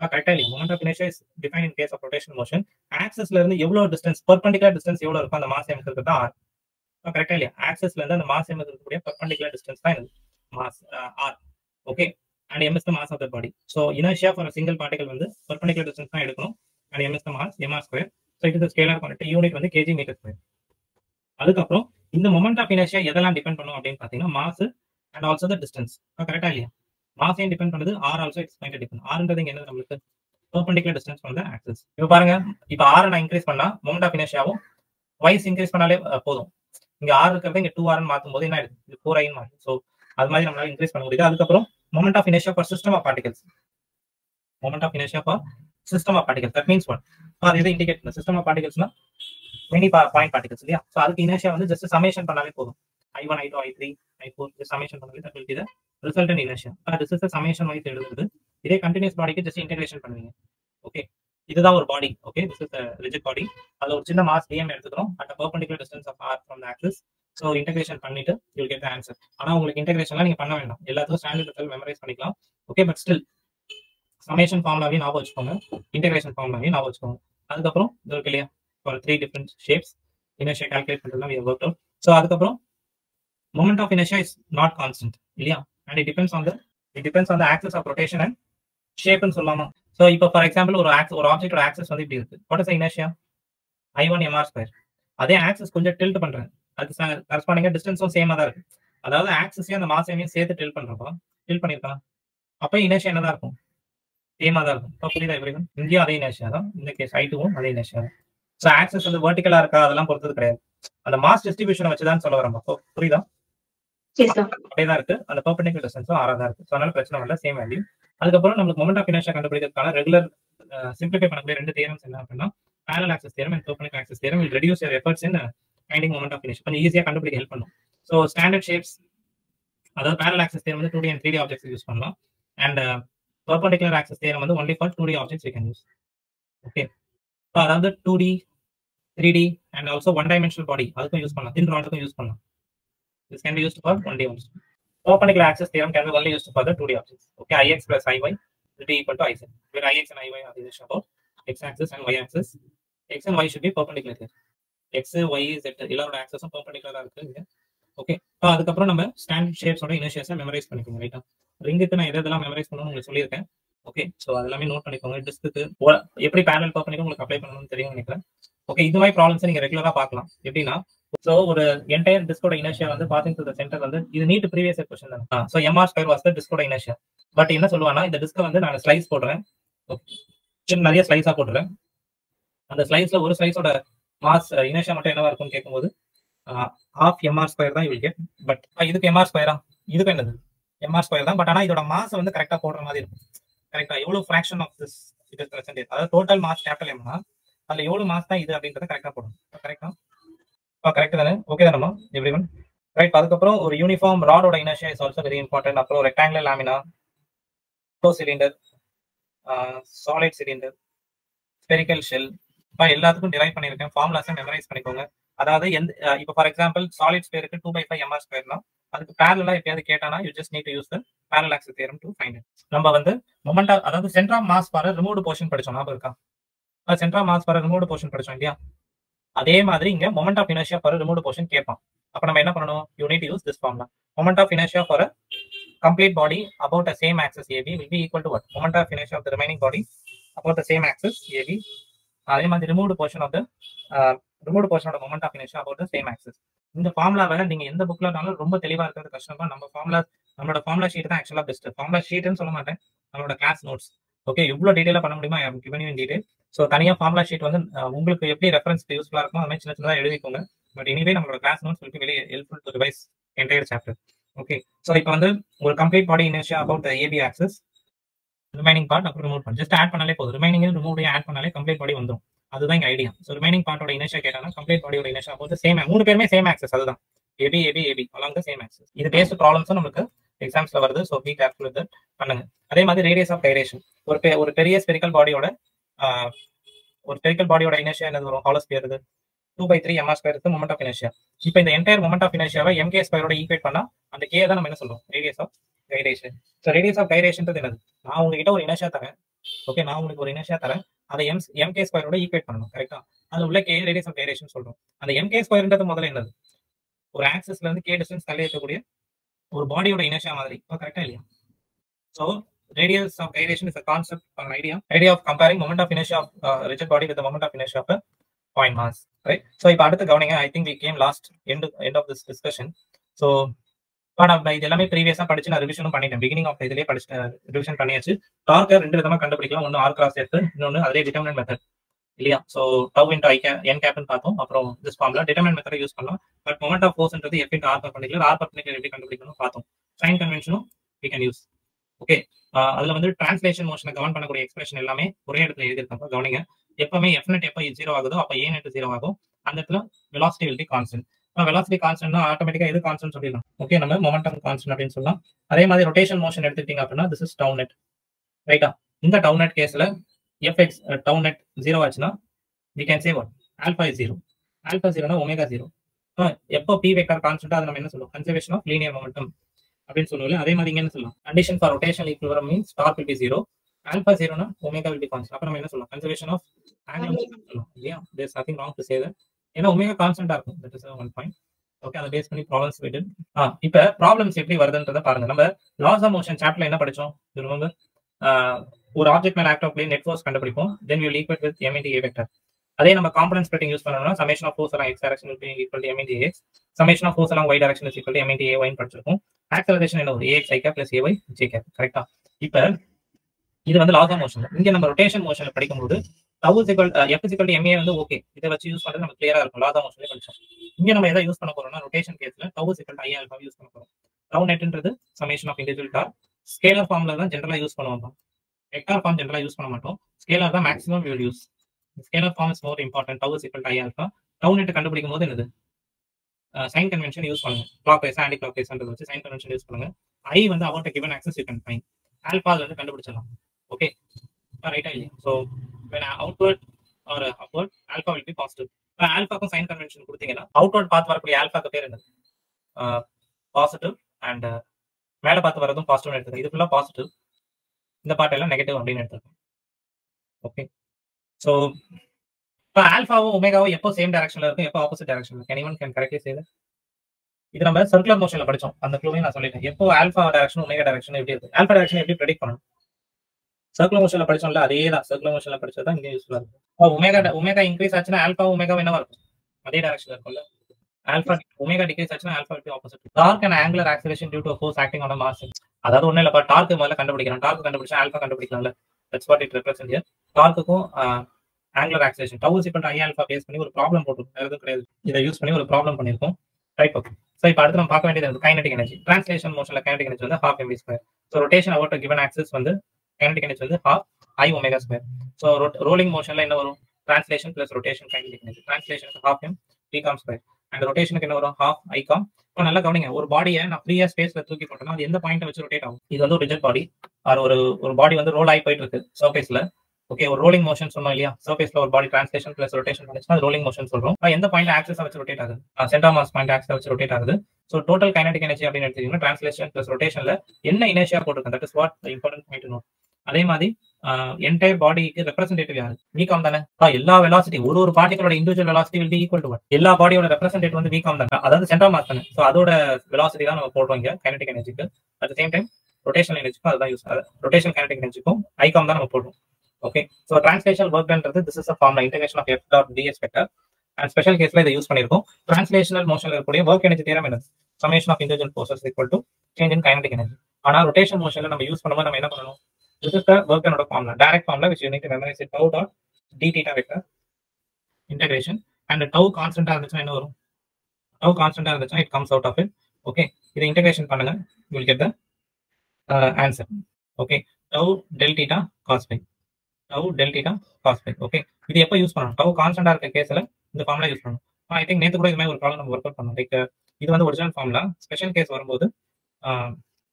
கரெக்ட்டா இல்லையா? Moment of inertia is defined in case of rotational motion. ஆக்சிஸ்ல இருந்து எவ்வளவு டிஸ்டன்ஸ் பெர்பெண்டிகுலர் டிஸ்டன்ஸ் எவ்வளவு இருக்கும் அந்த மாஸ் m இருக்கிறது தான் r. கரெக்ட்டா இல்லையா? ஆக்சிஸ்ல இருந்து அந்த மாஸ் m இருக்கக்கூடிய பெர்பெண்டிகுலர் டிஸ்டன்ஸ் தான் இது mass r. Okay. and m is the mass of the body. so inertia for a single particle வந்து perpendicular distance தான் எடுக்கணும். and m is the mass mr². so it is a scalar quantity. unit வந்து kg meter square. அதுக்கப்புறம் இந்த moment of inertia எதெல்லாம் depend பண்ணும் அப்படின்னு பாத்தீங்கன்னா mass and also the distance. கரெக்டா இல்லையா? மாஸ் ஏன் டிபெண்ட் பண்ணுது? r also it's going to depend. rன்றது இங்க என்ன நமக்கு? perpendicular distance from the axis. இப்போ பாருங்க, இப்போ r நான் இன்க்ரீஸ் பண்ணா மொமெண்ட் ஆஃப் இனர்ஷியாவும் y இன்க்ரீஸ் பண்ணாலே போதும். இங்க r இருக்கிறது இங்க 2r ன்னு மாத்தும் போது என்ன ஆயிடுது? இது 4i ன்னு மாறும். சோ அது மாதிரி நம்மளால இன்க்ரீஸ் பண்ண முடியுது. அதுக்கப்புறம் moment of inertia for system of particles. Moment of inertia for system of particles. That means what? இது indicate the system of particles na many point particles இல்லையா? சோ அதுக்கு inertia வந்து just summation பண்ணாலே போதும். I1, I2, I3, I4 just summation பண்ணாலே that will be the resultant inertia. This is the summation wise எழுதுறது. இதே continuous body க்கு just integration பண்ணுவீங்க. ஓகே. இதுதான் ஒரு பாடி. ஓகே. This is a rigid body. அதுல ஒரு சின்ன மாஸ் dm எடுத்துக்கிறோம் at a perpendicular distance of r from the axis. So integration பண்ணிட்டு you will get the answer. ஆனா உங்களுக்கு இன்டகிரேஷன்லாம் நீங்க பண்ண வேண்டாம். எல்லாத்துக்கும் ஸ்டாண்டர்ட் மெத்தட் மெமரைஸ் பண்ணிக்கலாம். ஓகே. பட் ஸ்டில் சமேஷன் ஃபார்முலாவையும் ஞாபகம் வச்சுக்கோங்க, இன்டகிரேஷன் ஃபார்முலாவையும் ஞாபகம் வச்சுக்கோங்க. அதுக்கப்புறம் இது இருக்கு இல்லையா, for 3 different shapes inertia calculate பண்றதுலாம் we have worked out. சோ அதுக்கப்புறம் moment of inertia is not constant இல்லையா, and it depends on the axis of rotation and shape ன்னு சொல்லலாமா. சோ இப்போ ஃபார் எக்ஸாம்பிள் ஒரு ஆப்ஜெக்ட்டோட ஆக்சிஸ் வந்து இப்படி இருக்கு. What is the inertia? I1 mr². அதே ஆக்சிஸ் கொஞ்சம் டில்ட் பண்றேன், அதுக்கு கரஸ்பாண்டிங்கா டிஸ்டன்ஸும் சேமா தான் இருக்கு. அதாவது ஆக்சிஸையும் அந்த மாஸையும் சேர்த்து டில்ட் பண்றப்போ டில்ட் பண்ணிருக்கலாம், அப்ப இனர்ஷியா என்னதான் இருக்கும்? சேமா தான் இருக்கும். இப்போ புரியுதா? எவ்ரிவன்? இங்கேயும் அதே இனர்ஷியா தான், இந்த கேஸ் I2வும் அதே இனர்ஷியா தான். ஸோ ஆக்சிஸ் வந்து வெர்டிகலா இருக்கா அதெல்லாம் பொறுத்தது கிடையாது, அந்த மாஸ் டிஸ்ட்ரிபியூஷனை வச்சுதான் சொல்ல வரேன். அப்போ புரியுதா? அப்படியே தான் இருக்கு, அந்த பெர்பெண்டிகுலர் டிஸ்டன்ஸும் ஆறா தான் இருக்கு. ஸோ அதனால பிரச்சனை வரல, சேம் வேல்யூ. அதுக்கப்புறம் நம்மளுக்கு மொமெண்ட் ஆஃப் இனர்ஷியா கண்டுபிடிக்கிறதுக்கான ரெகுலர் சிம்பிளிஃபை பண்ணக்கூடிய 2 தியரம்ஸ் என்ன அப்படின்னா parallel axis theorem and perpendicular axis theorem will reduce your efforts in finding moment of inertia. கொஞ்சம் ஈஸியா கண்டுபிடிக்க ஹெல்ப் பண்ணும். ஸோ ஸ்டாண்டர்ட் ஷேப்ஸ், அதாவது parallel axis theorem வந்து 2D and 3D objects use பண்ணலாம், அண்ட் perpendicular axis theorem வந்து only for 2D objects we can use. Okay. So அதாவது 2D 3D and also one dimensional body அதுக்கும் use பண்ணலாம், thin rodக்கும் use பண்ணலாம். This can be used for 1D objects. Perpendicular axis theorem can be only used for the 2D objects. Okay, Ix plus Iy will be equal to Iz, where Ix and Iy are the relation about x-axis and y-axis. X and y should be perpendicular here. X, y, z எல்லாரோட ஆக்சஸும் பெர்பெண்டிகுலரா இருக்கு. Okay. So அதுக்கப்புறம் நம்ம standard ஷேப்ஸோட இனர்ஷியாஸை memorise பண்ணிக்கோங்க. ரைட்டா? ரிங்குக்கு நான் எதெல்லாம் memorise பண்ணணும்னு உங்களுக்கு சொல்லியிருக்கேன். ஓகே. ஸோ அதெல்லாமே நோட் பண்ணிக்கோங்க. டிஸ்க்கு எப்படி பேரல் பெர்பெண்டிகுலர் உங்களுக்கு அப்ளை பண்ணணும்னு தெரியும் நினைக்கிறேன். ஓகே. இது மாதிரி ப்ராப்ளம்ஸ் நீங்க ரெகுலரா பார்க்கலாம். எப்படின்னா, ஸோ ஒரு என்டையர் டிஸ்கோட இனர்ஷியா வந்து பாசிங் டு தி சென்டர் வந்து இது நீட் ப்ரீவியஸ் இயர் क्वेश्चन தான். ஸோ mr² வாஸ் தி டிஸ்கோட இனர்ஷியா. பட் என்ன சொல்லுவானா, இந்த டிஸ்கை வந்து நான் ஸ்லைஸ் போடுறேன், நிறைய ஸ்லைஸா போட்டுறேன். அந்த ஸ்லைஸ்ல ஒரு ஸ்லைஸோட மாஸ் இனர்ஷியா மட்டும் என்னவா இருக்கும்னு கேட்கும்போது half mr² தான் யூ கெட். பட் இதுக்கு mr², இதுக்கு என்னது mr² தான். பட் ஆனா இதோட மாஸ் வந்து கரெக்டா போடுற மாதிரி இருக்கும். கரெக்டா எவ்வளவு fraction of this it is present, அதாவது டோட்டல் மாஸ் கேபிட்டல் எம்னா அதுல எவ்வளவு மாஸ் தான் இது அப்படின்றத கரெக்டா போடணும். கரெக்டா? கரெக்ட் தானே? ஓகே தானமா எவ்ரிவன்? ரைட். அதுக்கப்புறம் ஒரு யூனிஃபார்ம் ராடோட inertia is also very important. அப்புறம் rectangular lamina, hollow cylinder, solid cylinder, spherical shell, எல்லாத்துக்கும் டிரைவ் பண்ணியிருக்கேன். ஃபார்முலாஸை மெமரைஸ் பண்ணிக்கோங்க. அதாவது இப்போ ஃபார் எக்ஸாம்பிள் சாலிட் ஸ்பேருக்கு 2/5 mr ஸ்கொயர்னா அதுக்கு பேரலா எப்பயாவது கேட்டானா you just need to use the parallel axis theorem to find it. நம்ம வந்து மொமெண்ட் அதாவது centre of mass for removed portion படிச்சோம், ஞாபகம் இருக்கா? Centre of mass for removed portion படிச்சோம் இல்லையா? அதே மாதிரி இங்க moment of inertia for removed portion கேட்பான். அப்ப நம்ம என்ன பண்ணணும்? You need to use this formula. Moment of inertia for a complete body about a same axis AB will be equal to what? Moment of inertia of the remaining body about the same axis AB. அதே மாதிரி removed portion of the moment of inertia about the same axis. இந்த ஃபார்முலாவை நீங்க எந்த புக்லனாலும் ரொம்ப தெளிவா இருக்கிறது கஷ்டமா. நம்மளோட ஃபார்முலா ஷீட் தான் ஆக்சுவலா பெஸ்ட். ஃபார்முலா ஷீட்னு சொல்ல மாட்டேன், நம்மளோட கிளாஸ் நோட்ஸ். ஓகே, இவ்வளவு டீடைலா பண்ண முடியுமா? I am given you in detail. So தனியா ஃபார்முலா ஷீட் வந்து உங்களுக்கு எப்படி ரெஃபரன்ஸ்க்கு யூஸ்ஃபுல்லா இருக்கும் அது மாதிரி சின்ன சின்னதாக எழுதிக்கோங்க. பட் எனிவே நம்மளோட class notes will be very helpful to revise entire chapter. Okay, so இப்போ வந்து ஒரு complete body inertia about AB axis, remaining part அப்புறம் ரிமூவ் பண்ணி ஜஸ்ட் ஆட் பண்ணாலே போதும். ரிமைனிங் ரிமூவ் ஆட் பண்ணாலே கம்ப்ளீட் பாடி வந்துடும். அதுதான் இங்க ஐடியா. ஸோ ரிமைனிங் பார்ட்டோட இனர்ஷியா கேட்டானா கம்ப்ளீட் பாடியோட இனர்ஷியா அபவுட் சேம், மூணு பேருமே சேம் ஆக்சஸ், அதுதான் AB AB AB along the same axis. இது பேஸ்ட் ப்ராப்ளம்ஸும் நமக்கு எக்ஸாம்ஸ்ல வருது. ஸோ பி கேர்ஃபுல் வித் பண்ணுங்க. அதே மாதிரி ரேடியஸ் ஆஃப் கைரேஷன், ஒரு பெரிய ஸ்பெரிக்கல் பாடியோட இனர்ஷியா என்னது வரும்? ஹாலோ ஸ்பியர் 2/3 mr ஸ்கொயர் இருக்கு மொமெண்ட் ஆஃப் இனர்ஷியா. இப்போ இந்த என்டையர் மொமெண்ட் ஆஃப் இனர்ஷியாவை mk ஸ்கொயரோட ஈக்குவேட் பண்ணா அந்த கே தான் நம்ம என்ன சொல்றோம்? Radius of gyration. So radius of கைரேஷன்றது என்னது? நான் உங்ககிட்ட ஒரு இனர்ஷியா தரேன். ஓகே, நான் உங்களுக்கு ஒரு இனர்ஷியா தரேன், அதை mk ஸ்கொயரோட ஈக்குவேட் பண்ணணும். கரெக்டா? அது உள்ள கே ரேடியஸ் ஆஃப் கைரேஷன் சொல்றோம். அந்த mk ஸ்கொயர்ன்றது முதல்ல என்னது? ஒரு ஆக்சிஸ்ல இருந்து கே டிஸ்டன்ஸ் தள்ளி இருக்கக்கூடிய ஒரு பாடியோட இனர்ஷியா மாதிரி. கரெக்டா இல்லையா? So radius of gyration is a concept or an idea of comparing moment of inertia of rigid body with the moment of inertia of a point mass, right? So இப்போ அடுத்து கவனிங்க. I think we came last end of this discussion. So இது எல்லாமே ப்ரீவியஸா படிச்சு நான் ரிவிஷனும் பண்ணிட்டேன். Beginning of இதுலயே படிச்சு ரிவிஷன் பண்ணியாச்சு. டார்க்கை ரெண்டு விதமா கண்டுபிடிக்கலாம். ஒன்னு ஆர் கிராஸ் எஃப், இன்னொன்னு அதே டிட்டர்மினன்ட் மெத்தட் இல்லையா? So tau into I N கேப்னு பார்த்தோம். அப்புறம் this formula determinant method use பண்ணலாம். பட் மொமெண்ட் ஆஃப் ஃபோர்ஸ்ன்றது F into R perpendicular, R perpendicular எப்படி கண்டுபிடிக்கணும் பார்த்தோம். சைன் கன்வென்ஷனும் we can use. ஓகே, அதுல வந்து டிரான்ஸ்லேஷன் மோஷனை கவர்ன் பண்ணக்கூடிய எக்ஸ்பிரஷன் எல்லாமே ஒரே இடத்துல எழுதிருக்கோம். கவனிங்க, எப்பவுமே எஃப் நெட் எப்போ 0 ஆகுதோ அப்போ ஏ நெட் 0 ஆகும். அந்த இடத்துல velocity will be constant. Velocity கான்ஸ்டன்ட்னா ஆட்டோமேட்டிக்கா எது கான்ஸ்டன்ட் சொல்லிடலாம். ஓகே, நம்ம மொமெண்டம் கான்ஸ்டன்ட் அப்படின்னு சொல்லலாம். அதே மாதிரி ரொட்டேஷன் மோஷன் எடுத்துக்கிட்டீங்க அப்படின்னா திஸ் இஸ் டவு நெட், ரைட்டா? இந்த டவு நெட் கேஸ்ல எஃப்எக்ஸ் டவு நெட் 0 ஆச்சுன்னா we can say what? Alpha is 0. Alpha 0னா ஒமேகா 0. எப்போ பி வெக்டார் கான்ஸ்டன்ட் அதை நம்ம என்ன சொல்லுவோம்? கன்சர்வேஷன் ஆஃப் லீனியர் மொமெண்டம் அப்படின்னு சொல்லுவோம். அதே மாதிரி என்ன சொல்லலாம்? Condition for rotational equilibrium means torque will be 0, alpha 0னா ஒமேகா will be constant. அப்ப நம்ம என்ன சொல்லலாம்? கன்சர்வேஷன் ஆஃப் ஆங்கிள் சொல்லலாம் இல்லையா? There is nothing wrong to say that. ஏன்னா ஒமேகா கான்ஸ்டன்ட்டா இருக்கும். That is one point. Okay, அதை பேஸ் பண்ணி ப்ராப்ளம்ஸ் விட்டு இப்போ ப்ராப்ளம்ஸ் எப்படி வருதுன்றத பாருங்க. நம்ம லாஸ் ஆஃப் மோஷன் சாப்டர்ல என்ன படிச்சோம்? ரிமெம்பர், ஒரு ஆப்ஜெக்ட் மேல act of plane net force கண்டுபிடிப்போம். Then we will equate with m into a vector. அதே நம்ம காம்பனன்ட் ஸ்ப்ளிட்டிங் யூஸ் பண்ணனும்னா summation of force along x direction will be equal to m into ax, summation of force along y direction is equal to m into ay ன்னு படிச்சிருக்கோம். Acceleration என்ன? ஒரு ax i cap plus ay j cap. கரெக்ட்டா? இப்போ இது வந்து loss of motion. இங்க நம்ம ரொட்டேஷன் மோஷன்ல படிக்கும்போது tau is equal f is equal to ma வந்து ஓகே, இத வச்சு யூஸ் பண்றது நமக்கு கிளியரா இருக்கும். லாஸ் ஆஃப் மோஷன்ல படிச்சோம். இங்க நம்ம எதை யூஸ் பண்ண போறோம்னா ரொட்டேஷன் கேஸ்ல tau is equal to i alpha use பண்ண போறோம். tau netன்றது summation of individual torque. Scalar ஃபார்ம்ல தான் ஜெனரலா யூஸ் பண்ணுவோம். வெக்டார் ஃபார்ம் ஜெனரலா யூஸ் பண்ண மாட்டோம். ஸ்கேலர் தான் maximum we will use. Scalar form is more important. Tau is equal to i alpha. Tau net கண்டுபிடிக்கும் போது என்னது? சைன் கன்வென்ஷன் யூஸ் பண்ணுங்க. கிளாக்வைஸ் ஆன்டி கிளாக்வைஸ்ன்றது வச்சு சைன் கன்வென்ஷன் யூஸ் பண்ணுங்க. i வந்து about a given axis you can find. Alpha வந்து கண்டுபிடிச்சலாம். Okay, ரைட்டா இல்லையா? So when outward or upward alpha will be positive. இப்போ ஆல்பாக்கும் சைன் கன்வென்ஷன் கொடுத்தீங்கன்னா அவுட்வர்ட் பாத் வரக்கூடிய ஆல்பாக்கு பேர் என்னது? பாசிட்டிவ். அண்ட் மேல பார்த்து வரதும் பாசிட்டிவ்னு எடுத்துக்கோங்க. இது ஃபுல்லா பாசிட்டிவ், இந்த பார்ட் எல்லாம் நெகட்டிவ் அப்படின்னு எடுத்துக்கோங்க. ஓகே, ஸோ இப்போ ஆல்பாவும் ஒமேகாவும் எப்போ சேம் டைரக்ஷன்ல இருக்கும், எப்போ ஆப்போசிட் டைரக்ஷன்ல? Anyone can correctly say that? இது நம்ம சர்க்குலர் மோஷன்ல படிச்சோம். அந்த க்ளூவையும் நான் சொல்லிட்டேன். எப்போ ஆல்பா டைரக்ஷன் ஒமேகா டைரக்ஷன் எப்படி இருக்கு? ஆல்பா டைரக்ஷன் எப்படி ப்ரெடிக்ட் பண்ணணும்? சர்க்குலர் மோஷன்ல படிச்சோம்ல, அதே தான். சர்க்குலர் மோஷன்ல படிச்சது தான் இங்கே யூஸ்ஃபுல்லா இருக்கும். ஒமேகா இன்க்ரீஸ் ஆச்சுன்னா ஆல்பா ஒமேகா என்னவா இருக்கும்? அதே டைரக்ஷன்ல இருக்கும்ல. ஆல்பா ஒமேகா டிக்ரீஸ் ஆச்சுன்னா alpha will be opposite. Torque and angular acceleration due to a force acting on a mass. அதாவது ஒண்ணு இல்லப்பா, டார்க் முதல்ல கண்டுபிடிக்கிறோம். டார்க் கண்டுபிடிச்சா ஆல்பா கண்டுபிடிக்கலாம்ல. That's what it represent here. டார்க்குக்கும் angular acceleration tau is equal to i alpha base பண்ணி ஒரு ப்ராப்ளம் போட்டுருக்கோம். வேற எதுவும் கிடையாது. இதை யூஸ் பண்ணி ஒரு ப்ராப்ளம் பண்ணிருக்கோம். Right, okay. ஸோ இப்போ அடுத்து நம்ம பார்க்க வேண்டியது கைனடிக் எனர்ஜி. டிரான்ஸ்லேஷன் மோஷன்ல கைனடிக் எனர்ஜி வந்து half mv square. So rotation about given axis வந்து கைனடிக் எனர்ஜி வந்து half i omega square. So rolling மோஷன்ல என்ன வரும்? Translation plus rotation kinetic energy. டிரான்ஸ்லேஷனுக்கு half m v com square. And ரொட்டேஷனுக்கு என்ன வரும்? half i com. இப்போ நல்லா கவனிங்க, ஒரு பாடியை நான் ஃப்ரீயா ஸ்பேஸ்ல தூக்கி போட்டோம்னா அது எந்த பாயிண்ட் வச்சு ரொட்டேட் ஆகும்? இது வந்து ஒரு ரிஜிட் பாடி, ஒரு பாடி வந்து ரோல் ஆகி போயிட்டு இருக்கு சர்ஃபேஸ்ல. ஓகே, ஒரு ரோலிங் மோஷன் சொன்னோம் இல்லையா? சர்ஃபேஸ்ல ஒரு பாடி டிரான்ஸ்லேஷன் பிளஸ் ரொட்டேஷன் பண்ணுச்சுன்னா அது ரோலிங் மோஷன் சொல்றோம். எந்த பாயிண்ட் ஆக்சிஸ் வச்சு ரொட்டேட் ஆகுது? சென்டர் மாஸ் பாயிண்ட் ஆக்சிஸ் வச்சு ரொட்டேட் ஆகுது. ஸோ டோட்டல் கைனடிக் எனர்ஜி அப்படின்னு எடுத்தீங்கன்னா டிரான்ஸ்லேஷன் பிளஸ் ரொட்டேஷன்ல என்ன இனர்ஷியா போட்டிருக்கேன், that is what important point to note. அதே மாதிரி என்டையர் பாடிக்கு ரெப்ரசன்டேட்டிவ் யாரு? வீகாம் தானே. எல்லா வெலாசிட்டி ஒரு பார்ட்டிகளோட individual velocity will be equal to 1. எல்லா பாடியோட ரெப்ரசன்டேட்டிவ் வந்து வீகாம் தானே, அதாவது சென்டர் மாஸ் தானே. ஸோ அதோட வெலாசிட்டி தான் நம்ம போடுறோம் இங்க கைனடிக் எனர்ஜிக்கு. At the same time rotational எனர்ஜிக்கும் அதுதான் யூஸ் ஆகுது. ரொட்டேஷன் கைனடிக் எனர்ஜிக்கும் ஐகாம் தான் நம்ம போடுறோம். ஓகே, ஸோ டிரான்ஸ்லேஷன் ஒர்க்ன்றது this is a formula integration of F dot DS vector. And special கேஸ்ல இதை யூஸ் பண்ணிருக்கோம். டிரான்ஸ்லேஷனல் மோஷன்ல இருக்கக்கூடிய ஒர்க் எனர்ஜி தியரம் என்னது? Summation of individual forces equal to change in kinetic energy. ஆனா rotation மோஷன்ல நம்ம use பண்ணும்போது நம்ம என்ன பண்ணணும்? திஸ் இஸ் த ஒர்க் என்னோட formula, direct formula which you need to memorize it. tau dot d theta vector integration and tau கான்ஸ்டன்டா இருந்துச்சுன்னா என்ன வரும்? tau கான்ஸ்டன்டா இருந்துச்சுன்னா it comes out of it. Okay, இதை இன்டெகிரேஷன் பண்ணுங்க, you will get the answer. Okay, tau del theta cos phi, tau del theta cos phi. Okay, இது எப்போ use பண்ணணும்? tau கான்ஸ்டன்டா இருக்க கேஸ்ல இந்த ஃபார்முலா யூஸ் பண்ணணும். ஐ திங்க் நேத்து கூட இது மாதிரி ஒரு ப்ராப்ளம் நம்ம ஒர்க் அவுட் பண்ணோம். லைக் இது வந்து ஒரிஜினல் ஃபார்முலா, ஸ்பெஷல் கேஸ் வரும்போது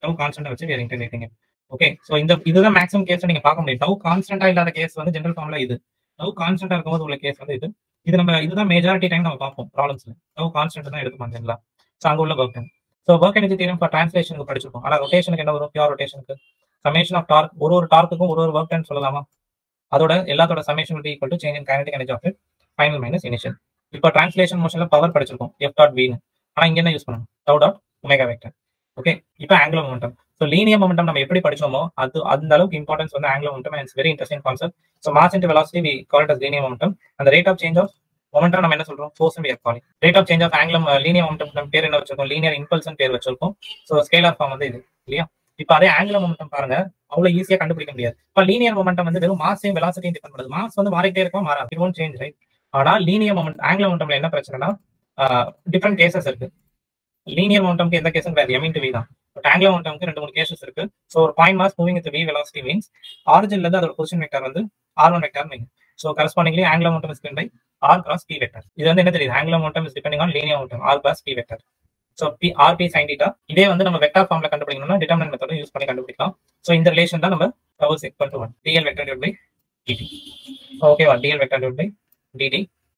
tau கான்ஸ்டன்டா வச்சு we are integrating it. Okay, so இதுதான் மேக்ஸிமம் கேஸ் நீங்க பார்க்க முடியும். tau கான்ஸ்டன்டா இல்லாத கேஸ் வந்து ஜெனரல் ஃபார்முலா இது. tau கான்ஸ்டன்டா இருக்கும்போது உள்ள கேஸ் வந்து இது நம்ம இதுதான் மேஜாரிட்டி டைம் நம்ம பார்ப்போம் ப்ராப்ளம்ஸ்ல. tau கான்ஸ்டன்ட் தான் எடுத்துப்பாங்க சரிங்களா? சோ அங்க உள்ள work time. So work energy theorem for டிரான்ஸ்லேஷனுக்கு படிச்சிருக்கோம். ஆனா ரொட்டேஷனுக்கு என்ன வரும்? பியூர் ரொட்டேஷனுக்கு சமேஷன் ஆஃப் டார்க், ஒரு டார்க்குக்கும் ஒரு வர்க் டைம் சொல்லலாமா? அதோட எல்லாத்தோட சமேஷன் will be equal to change in kinetic energy of it final minus initial. இப்போ டிரான்ஸ்லேஷன் மோஷன்ல பவர் படிச்சிருக்கோம் f dot v னு. ஆனா இங்க என்ன யூஸ் பண்ணணும்? tau dot omega vector. Okay, இப்போ angular momentum. So linear momentum நம்ம எப்படி படிச்சோமோ அது அந்த அளவுக்கு இம்பார்ட்டன்ஸ் வந்து angular momentum. It's very interesting concept. So mass into velocity we call it as linear momentum. அந்த rate of change of momentum நம்ம என்ன சொல்றோம்? Force we are calling. Rate of change of angular linear momentum நம்ம பேர் என்ன வச்சிருக்கோம்? Linear impulse பேர் வச்சிருக்கோம். ஸோ ஸ்கேலார் ஃபார்ம் வந்து இது இல்லையா? இப்போ அதே ஆங்குலர் மொமெண்டம் பாருங்க, அவ்வளவு ஈஸியா கண்டுபிடிக்க முடியாது. இப்போ லீனியர் மொமெண்டம் வந்து வெறும் மாஸையும் வெலாசிட்டியும் டிபெண்ட் பண்ணுது. மாஸ் வந்து மாறிட்டே இருக்கும், மாறாது, இட் ஒன்ட் சேஞ்ச் ரைட். ஆனா லீனியர் மொமெண்ட் ஆங்குலர் மொமெண்டம்ல என்ன பிரச்சனைனா டிஃபரெண்ட் கேசஸ் இருக்கு. லீனியர் மொமெண்டம்க்கு எந்த கேஸும் கிடையாது, m into v தான். பட் ஆங்குலர் மொமெண்டம்க்கு 2-3 கேசஸ் இருக்கு. ஸோ ஒரு point mass moving with v velocity means ஆரிஜின்ல இருந்து அதோட பொசிஷன் வெக்டர் வந்து r1 vector mean. So correspondingly angular momentum is given by r cross p vector. இது வந்து என்ன தெரியுது? Angular momentum is depending on linear momentum r cross p vector. So r p sin theta. இதே வந்து நம்ம vector ஃபார்ம்ல கண்டுபிடிக்கணும்னா determinant method use பண்ணி கண்டுபிடிக்கலாம். ஸோ இந்த ரிலேஷன் தான் நம்ம tau is equal to 1 dl vector divided by dt. ஓகேவா? dl vector divided by dt.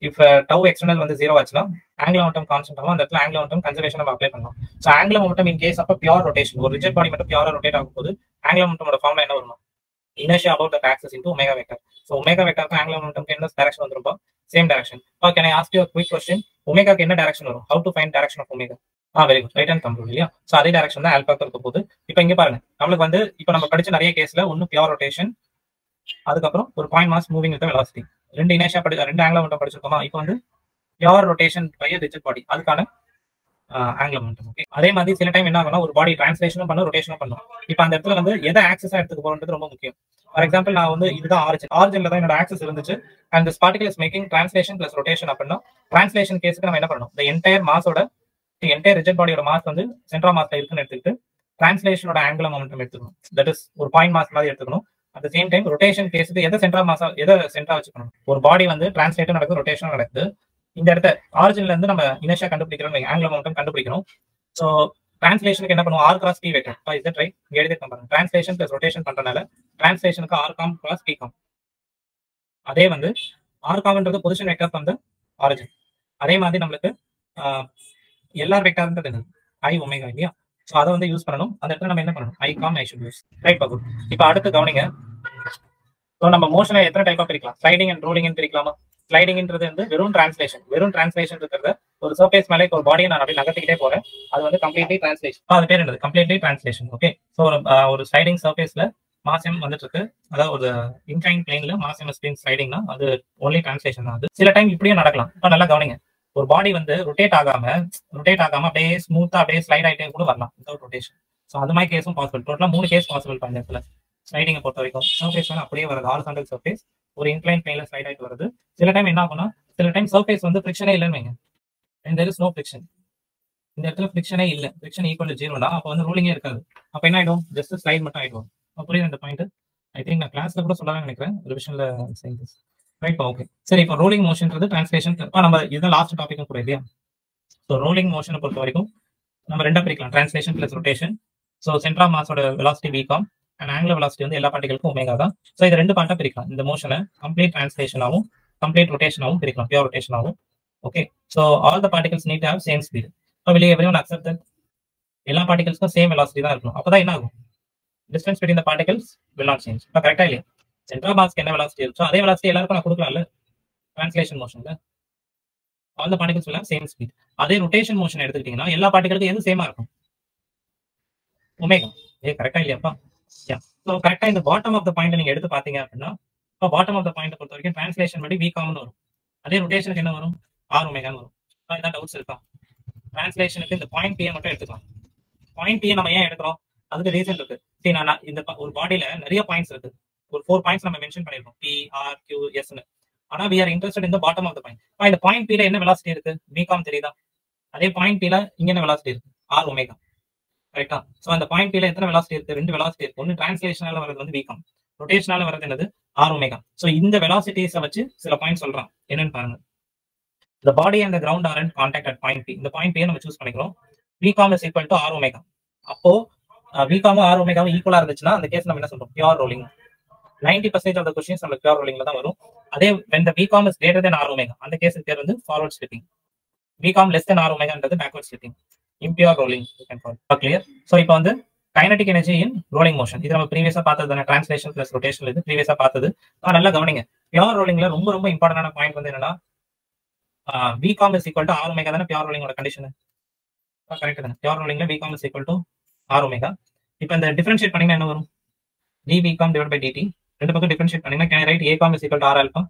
if tau external வந்து 0 ஆச்சுனா angular momentum constant ஆகும். அந்த இடத்துல angular momentum conservation நம்ம அப்ளை பண்ணலாம். So angular momentum in case அப்ப pure rotation, ஒரு rigid body மட்டும் pure rotate ஆகும்போது angular momentum ஓட ஃபார்முலா என்ன வரும்? inertia about that axis into omega vector. So omega vector க்கு angular momentum க்கு என்ன டைரக்ஷன் வந்துருப்பா? Same direction. So can I ask you a quick question? omega க்கு என்ன டைரக்ஷன் வரும்? how to find direction of omega? Very good, right hand them rule இல்லையா? So அதே direction தான் ஆல்பா இருக்க போகுது. இப்போ இங்க பாருங்க, நமக்கு வந்து இப்போ நம்ம படிச்ச நிறைய கேஸ்ல ஒன்னு பியூர் ரொட்டேஷன், அதுக்கப்புறம் ஒரு point mass moving with velocity, ரெண்டு இனர்ஷியா ரெண்டு ஆங்குலர் மொமெண்டம் படிச்சிருக்கோமா? இப்போ வந்து pure rotation by rigid body, அதுக்கான ஆங்குலர் மொமெண்டம். ஓகே, அதே மாதிரி சில டைம் என்ன ஆகும்னா ஒரு பாடி டிரான்ஸ்லேஷனும் பண்ணும், ரொட்டேஷனும் பண்ணும். இப்போ அந்த இடத்துல வந்து எதை ஆக்சஸா எடுத்துக்க போறது ரொம்ப முக்கியம். ஃபார் எக்ஸாம்பிள் நான் வந்து இதுதான் ஆரிஜின்ல தான் என்னோட ஆக்சஸ் இருந்துச்சு and this particle is making translation plus rotation அப்படின்னா டிரான்ஸ்லேஷன் கேஸுக்கு நம்ம என்ன பண்ணணும்? இந்த என்டையர் மாஸோட என்டையர் ரிஜிட் பாடியோட மாஸ் வந்து சென்ட்ரல் மாஸ்ல இருக்குன்னு எடுத்துக்கிட்டு டிரான்ஸ்லேஷனோட ஆங்குலர் மொமெண்டம் எடுத்துக்கணும். தட் இஸ் ஒரு பாயிண்ட் மாஸ் மாதிரி எடுத்துக்கணும். At the same time rotation கேஸுக்கு எதை சென்ட்ரல் மாஸா எதை சென்டரா வச்சுக்கணும்? ஒரு பாடி வந்து டிரான்ஸ்லேட்டும் நடக்குது, ரொட்டேஷனும் நடக்குது. இந்த இடத்த ஆரிஜின்ல இருந்து நம்ம இனர்ஷியா கண்டுபிடிக்கிறோம், ஆங்குலர் மொமெண்டம் கண்டுபிடிக்கணும். ஸோ டிரான்ஸ்லேஷனுக்கு என்ன பண்ணுவோம்? r cross p vector. Is that right? இங்க எழுதி பாருங்க, டிரான்ஸ்லேஷன் பிளஸ் ரொட்டேஷன் பண்றனால டிரான்ஸ்லேஷனுக்கு r com cross p com. அதே வந்து r comன்றது position vector from the origin. அதே மாதிரி நம்மளுக்கு எல்லார் வெக்டர்ன்றது என்னது? i ஒமேகா இல்லையா? ஸோ அதை வந்து யூஸ் பண்ணணும். அந்த இடத்துல நம்ம என்ன பண்ணணும்? i com i should use. Right பாக்கு. இப்போ அடுத்து கவனிங்க. ஸோ நம்ம மோஷனை எத்தனை டைப்பா பிரிக்கலாம்? ஸ்லைடிங் அண்ட் ரோலிங் பிரிக்கலாமா? ஸ்லைடிங்ன்றது வந்து வெறும் டிரான்ஸ்லேஷன் இருக்கிறத ஒரு சர்ஃபேஸ் மேலே ஒரு பாடியை நான் அப்படி நகர்த்திக்கிட்டே போறேன், அது வந்து கம்ப்ளீட்லி டிரான்ஸ்லேஷன். அது பேர் என்னது? Completely translation. ஓகே, ஸோ ஒரு ஸ்லைடிங் சர்ஃபேஸ்ல மாசம் வந்துட்டு இருக்கு, அதாவது ஒரு இன்க்ளைன் பிளேன்ல மாசம் ஸ்லைடிங்னா அது ஒன்லி டிரான்ஸ்லேஷன் தான். அது சில டைம் இப்படியும் நடக்கலாம். இப்போ நல்லா கவனிங்க, ஒரு பாடி வந்து ரொட்டேட் ஆகாம அப்படியே ஸ்மூத்தா அப்படியே ஸ்லைட் ஆகிட்டே கூட வரலாம் வித்வுட் ரொட்டேஷன். ஸோ அது மாதிரி கேஸும் பாசிபிள். டோட்டலா 3 கேஸ் பாசிபிள் பண்ண இடத்துல ஸ்லைடிங்கை பொறுத்த வரைக்கும். சர்ஃபேஸ் வந்து அப்படியே வருது, ஹாரிசான்டல் சர்ஃபேஸ் ஒரு இன்க்ளைன் பிளேன்ல ஸ்லைட் ஆகிட்டு வருது. சில டைம் என்ன ஆகும்னா, சில டைம் சர்ஃபேஸ் வந்து ஃபிரிக்ஷனே இல்லைன்னு வைங்க, and there is no friction. இந்த இடத்துல ஃபிரிக்ஷனே இல்லை, ஃபிரிக்ஷன் ஈக்குவல் டு 0 அப்போ வந்து ரூலிங்கே இருக்காது. அப்போ என்ன ஆயிடும்? ஜஸ்ட் ஸ்லைட் மட்டும் ஆயிடும். புரியுது இந்த பாயிண்ட்? ஐ திங்க் நான் கிளாஸ்ல கூட சொல்லலாம்னு நினைக்கிறேன், ரிவிஷன்ல செய்யுது. Right, okay. சரி, இப்போ ரோலிங் மோஷன்றது டிரான்ஸ்லேஷன். நம்ம இதுதான் லாஸ்ட் டாபிக்கும் கூட இல்லையா? ஸோ ரோலிங் மோஷனை பொறுத்த வரைக்கும் நம்ம ரெண்டா பிரிக்கலாம், translation plus rotation. So central மாஸோட velocity v com, and angular velocity வந்து எல்லா பார்ட்டிகளுக்கும் ஒமேகா தான். ஸோ இது ரெண்டு பார்ட்டா பிரிக்கலாம். இந்த மோஷனை கம்ப்ளீட் டிரான்ஸ்லேஷனாகவும் கம்ப்ளீட் ரொட்டேஷனாகவும் பிரிக்கலாம், பியூர் ரொட்டேஷனாகவும். Okay, so all the particles need to have same speed. So will everyone accept that எல்லா பார்ட்டிகல்ஸ்க்கும் சேம் வெலாசிட்டி தான் இருக்கணும். அப்பதான் என்ன ஆகும், distance between the particles will not change. இப்போ கரெக்டா இல்லையா? சென்ட்ரல் மாஸ்க்கு என்ன வெலாசிட்டி இருக்கோ அதே வெலாசிட்டி எல்லாருக்கும் நான் கொடுக்கலாம்ல டிரான்ஸ்லேஷன் மோஷன்ல. All the particles will have same speed. அதே ரொட்டேஷன் மோஷன் எடுத்துக்கிட்டீங்கன்னா எல்லா பார்ட்டிகளுக்கும் எது சேமா இருக்கும், ஒமேகா. கரெக்டா இல்லையாப்பா? ஸோ கரெக்டா இந்த பாட்டம் ஆஃப் த பாயிண்ட் நீங்க எடுத்து பாத்தீங்க அப்படின்னா, இப்போ பாட்டம் ஆஃப் த பாயிண்ட் பொறுத்த வரைக்கும் டிரான்ஸ்லேஷன் படி வி காமன் வரும். அதே ரொட்டேஷனுக்கு என்ன வரும், ஆர் ஒமேகான்னு வரும். இதான் டவுட்ஸ் இருக்கா? டிரான்ஸ்லேஷனுக்கு இந்த பாயிண்ட் பி மட்டும் எடுத்துக்கலாம். பாயிண்ட் பி நம்ம ஏன் எடுக்கிறோம், அதுக்கு ரீசன் இருக்கு. சரி, நான் இந்த ஒரு பாடியில நிறைய பாயிண்ட்ஸ் இருக்கு, ஒரு 4 பாயிண்ட்ஸ் நம்ம மென்ஷன் பண்ணிருக்கோம், பி ஆர் கியூ எஸ்னு. ஆனா we are interested in the bottom of the point. இந்த பாயிண்ட் பி ல என்ன வெலாசிட்டி இருக்கு, விகாம் தெரியுதா? அதே பாயிண்ட் பி ல இங்க என்ன வெலாசிட்டி இருக்கு, ஆர் ஒமேகா. கரெக்டா? சோ அந்த பாயிண்ட் பி ல எத்தனை வெலாசிட்டி இருக்கு, ரெண்டு வெலாசிட்டி இருக்கு. ஒன்னு டிரான்ஸ்லேஷனால வரது வந்து விகாம், ரொட்டேஷனால வரது என்னது, ஆர் ஒமேகா. சோ இந்த வெலாசிட்டிஸை வச்சு சில பாயிண்ட் சொல்றான். என்னன்னு பாருங்க. The body and the ground are in contact at point P. இந்த பாயிண்ட் பி நம்ம சூஸ் பண்ணிக்கிறோம். V com is equal to R omega. அப்போ விகாமும் ஆர் ஒமேகாவும் ஈக்குவலா இருந்துச்சுன்னா அந்த கேஸ் நம்ம என்ன சொல்றோம், pure rolling. 90% of the questions நம்ம பியூர் ரோலிங்ல தான் வரும். அதே when the Vcom is greater than R omega, அந்த கேஸுக்கு பேர் வந்து forward slipping. Vcom less than R omega ன்றது backward slipping. Impure rolling you can call. Clear? So இப்போ வந்து kinetic energy in rolling motion. இது நம்ம ப்ரீவியஸா பார்த்தது தான, translation plus rotation இது ப்ரீவியஸா பார்த்தது. நல்லா கவனிங்க. பியூர் ரோலிங்ல ரொம்ப ரொம்ப இம்பார்ட்டன்டான பாயிண்ட் வந்து என்னன்னா, Vcom is equal to R omega தான பியூர் ரோலிங்கோட கண்டிஷன். கரெக்ட் தான? பியூர் ரோலிங்ல Vcom is equal to R omega. இப்போ இந்த டிஃபரன்ஷியேட் பண்ணீங்கன்னா என்ன வரும், dVcom divided by dt. ரெண்டு பக்கம் டிஃபரன்ஷியேட் பண்ணீங்கன்னா can I write A com is equal to R alpha.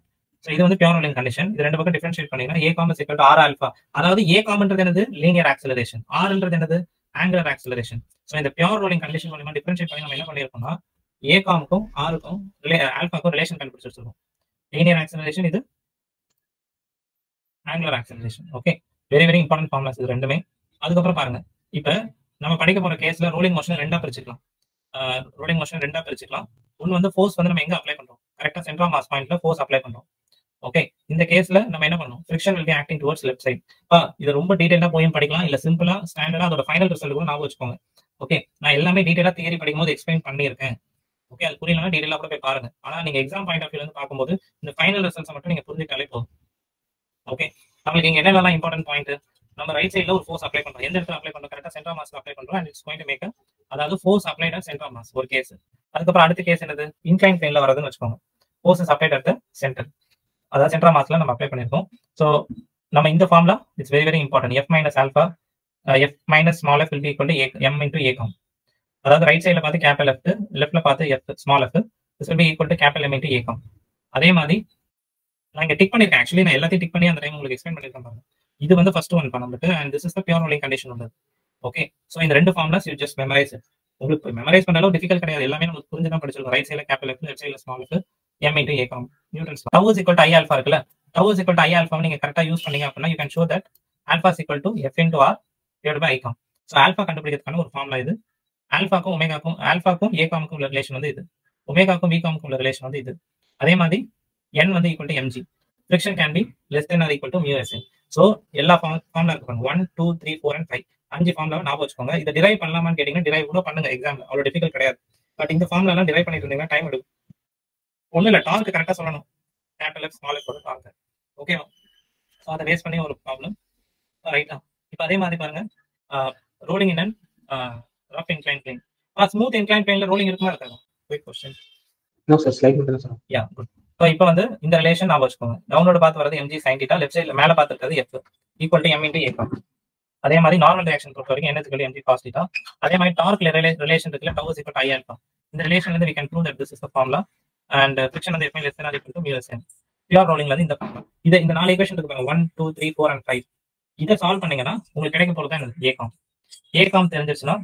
So இது வந்து பியூர் ரோலிங் கண்டிஷன். இது ரெண்டு பக்கம் டிஃபரன்ஷியேட் பண்ணீங்கன்னா A com is equal to R alpha. அதாவது A com ன்றது என்னது, லீனியர் ஆக்ஸலரேஷன், R ன்றது என்னது, ஆங்குலர் ஆக்ஸலரேஷன். சோ இந்த பியூர் ரோலிங் கண்டிஷன் மூலமா டிஃபரன்ஷியேட் பண்ணி நம்ம என்ன பண்ணிருக்கோம்னா, A com க்கும் R க்கும் ஆல்பாக்கும் ரிலேஷன் கண்டுபிடிச்சிருக்கோம். லீனியர் ஆக்ஸலரேஷன், இது angular acceleration. Okay, very very important formulas இது ரெண்டுமே. அதுக்கப்புறம் பாருங்க, இப்போ நம்ம படிக்க போற கேஸ்ல ரோலிங் மோஷன் ரெண்டா பிரிச்சுக்கலாம். ரோலிங் மோஷன் ரெண்டா பிரிச்சுக்கலாம். ஒன்னு வந்து ஃபோர்ஸ் வந்து நம்ம எங்க அப்ளை பண்றோம், கரெக்டா சென்டர் மாஸ் பாயிண்ட்ல ஃபோர்ஸ் அப்ளை பண்றோம். ஓகே, இந்த கேஸ்ல நம்ம என்ன பண்ணோம், friction will be acting towards left side. இது ரொம்ப டீடைலா போய் படிக்கலாம், இல்ல சிம்பிளா ஸ்டாண்டர்டா அதோட ஃபைனல் ரிசல்ட் கூட ஞாபகம் வச்சுக்கோங்க. ஓகே, நான் எல்லாமே டீடைலா தியரி படிக்கும்போது எக்ஸ்பிளைன் பண்ணியிருக்கேன். ஓகே, அது புரியலன்னா டீடைலா கூட போய் பாருங்க. ஆனா நீங்க எக்ஸாம் பாயிண்ட் ஆஃப் வியூல இருந்து பார்க்கும்போது இந்த ஃபைனல் ரிசல்ட்ஸ் மட்டும் நீங்க புரிஞ்சுட்டாலே போதும். ஓகே, நம்மளுக்கு இங்க என்னெல்லாம் இம்பார்ட்டன்ட் பாயிண்ட், நம்ம ரைட் சைடுல ஒரு ஃபோர்ஸ் அப்ளை பண்றோம். எந்த இடத்துல அப்ளை பண்றோம், கரெக்டா சென்டர் மாஸ்க்கு அப்ளை பண்றோம். And it's going to make அதாவது force applied at centre mass, ஒரு கேஸ். அதுக்கப்புறம் அடுத்த கேஸ் என்னது, இன்க்ளைன் பிளேன்ல வரதுன்னு வச்சுக்கோங்க. Force is applied at the centre, அதாவது சென்டர் மாஸ்ல நம்ம அப்ளை பண்ணிருக்கோம். சோ நம்ம இந்த formula it's very very important. F minus alpha, F minus small f will be equal to M into A com. அதாவது ரைட் சைடுல பார்த்து கேபிட்டல் F, லெஃப்ட்ல பார்த்து F small f, this will be equal to capital M into A com. அதே மாதிரி நான் இங்க tick பண்ணிருக்கேன். ஆக்சுவலி நான் எல்லாத்தையும் டிக் பண்ணி அந்த டைம் உங்களுக்கு எக்ஸ்பிளைன் பண்ணிருக்கேன் பாருங்க. இது வந்து ஃபர்ஸ்ட் ஒன் நமக்கு, and this is the pure rolling condition உள்ளது. ஓகே, சோ இந்த ரெண்டு ஃபார்முலாஸ் யூ ஜஸ்ட் மெமரைஸ். உங்களுக்கு மெமரைஸ் பண்ணாலும் டிஃபிகல்ட் கிடையாது, எல்லாமே நமக்கு புரிஞ்சு தான் படிச்சிருக்கோம். ரைட் சைடுல கேபிட்டல் F, லெஃப்ட் சைடுல small f, M into A com. Newton's law. Tau is equal to I alpha இருக்குல, Tau is equal to I alpha நீங்க கரெக்ட்டா யூஸ் பண்ணீங்க அப்படினா you can show that alpha is equal to F into R divided by I com. சோ alpha கண்டுபிடிக்கிறதுக்கான ஒரு formula இது. ஆல்பாக்கும் ஒமேகாக்கும், ஆல்பாக்கும் A com க்கும் உள்ள ரிலேஷன் வந்து இது, ஒமேகாக்கும் V com க்கும் உள்ள ரிலேஷன் வந்து இது. அதே மாதிரி n வந்து equal to mg. friction can be less than or equal to mu sn. So எல்லா ஃபார்முலா இருக்கு பாருங்க, 1 2 3 4 and 5 அஞ்சு ஃபார்முலா ஞாபகம் வச்சுக்கோங்க. இத டிரைவ் பண்ணலாமான்னு கேட்டீங்கன்னா டிரைவ் கூட பண்ணுங்க, எக்ஸாம்ல அவ்வளவு டிஃபிகல்ட் கிடையாது. பட் இந்த ஃபார்முலா எல்லாம் டிரைவ் பண்ணிட்டு இருந்தீங்கன்னா டைம் எடுக்கும். ஒண்ணு இல்ல, டார்க் கரெக்டா சொல்லணும், கேபிட்டல் F ஸ்மால் f போட்டு டார்க். ஓகேவா? சோ அத பேஸ் பண்ணி ஒரு ப்ராப்ளம். ரைட்டா? இப்போ அதே மாதிரி பாருங்க, rolling in and rough incline plane. Smooth incline பிளேன்ல ரோலிங் இருக்குமா இருக்காது? Quick question. No sir, slide மட்டும் தான் சார். யா, குட். சோ இப்போ வந்து இந்த ரிலேஷன் ஞாபகம் வச்சுக்கோங்க. டவுன்லோட் பார்த்து வரது mg sin θ, லெஃப்ட் சைடுல மேல பார்த்து இருக்கிறது F equal to M into A com. அதே மாதிரி நார்மல் ரியாக்ஷன் பொறுத்த வரைக்கும் n is equal to mg cos θ. அதே மாதிரி டார்க் ரிலேஷன் இருக்குல, Tau is equal to I alpha. இந்த ரிலேஷன்ல இருந்து we can prove that this is the formula and friction வந்து எப்பவுமே less than or equal to mu sn. Pure ரோலிங்ல இருந்து இந்த formula. இந்த 4 ஈக்குவேஷன் இருக்கு பாருங்க, 1 2 3 4 and 5. இத சால்வ் பண்ணீங்கன்னா உங்களுக்கு கிடைக்க போறது தான் A com. A com தெரிஞ்சிருச்சுனா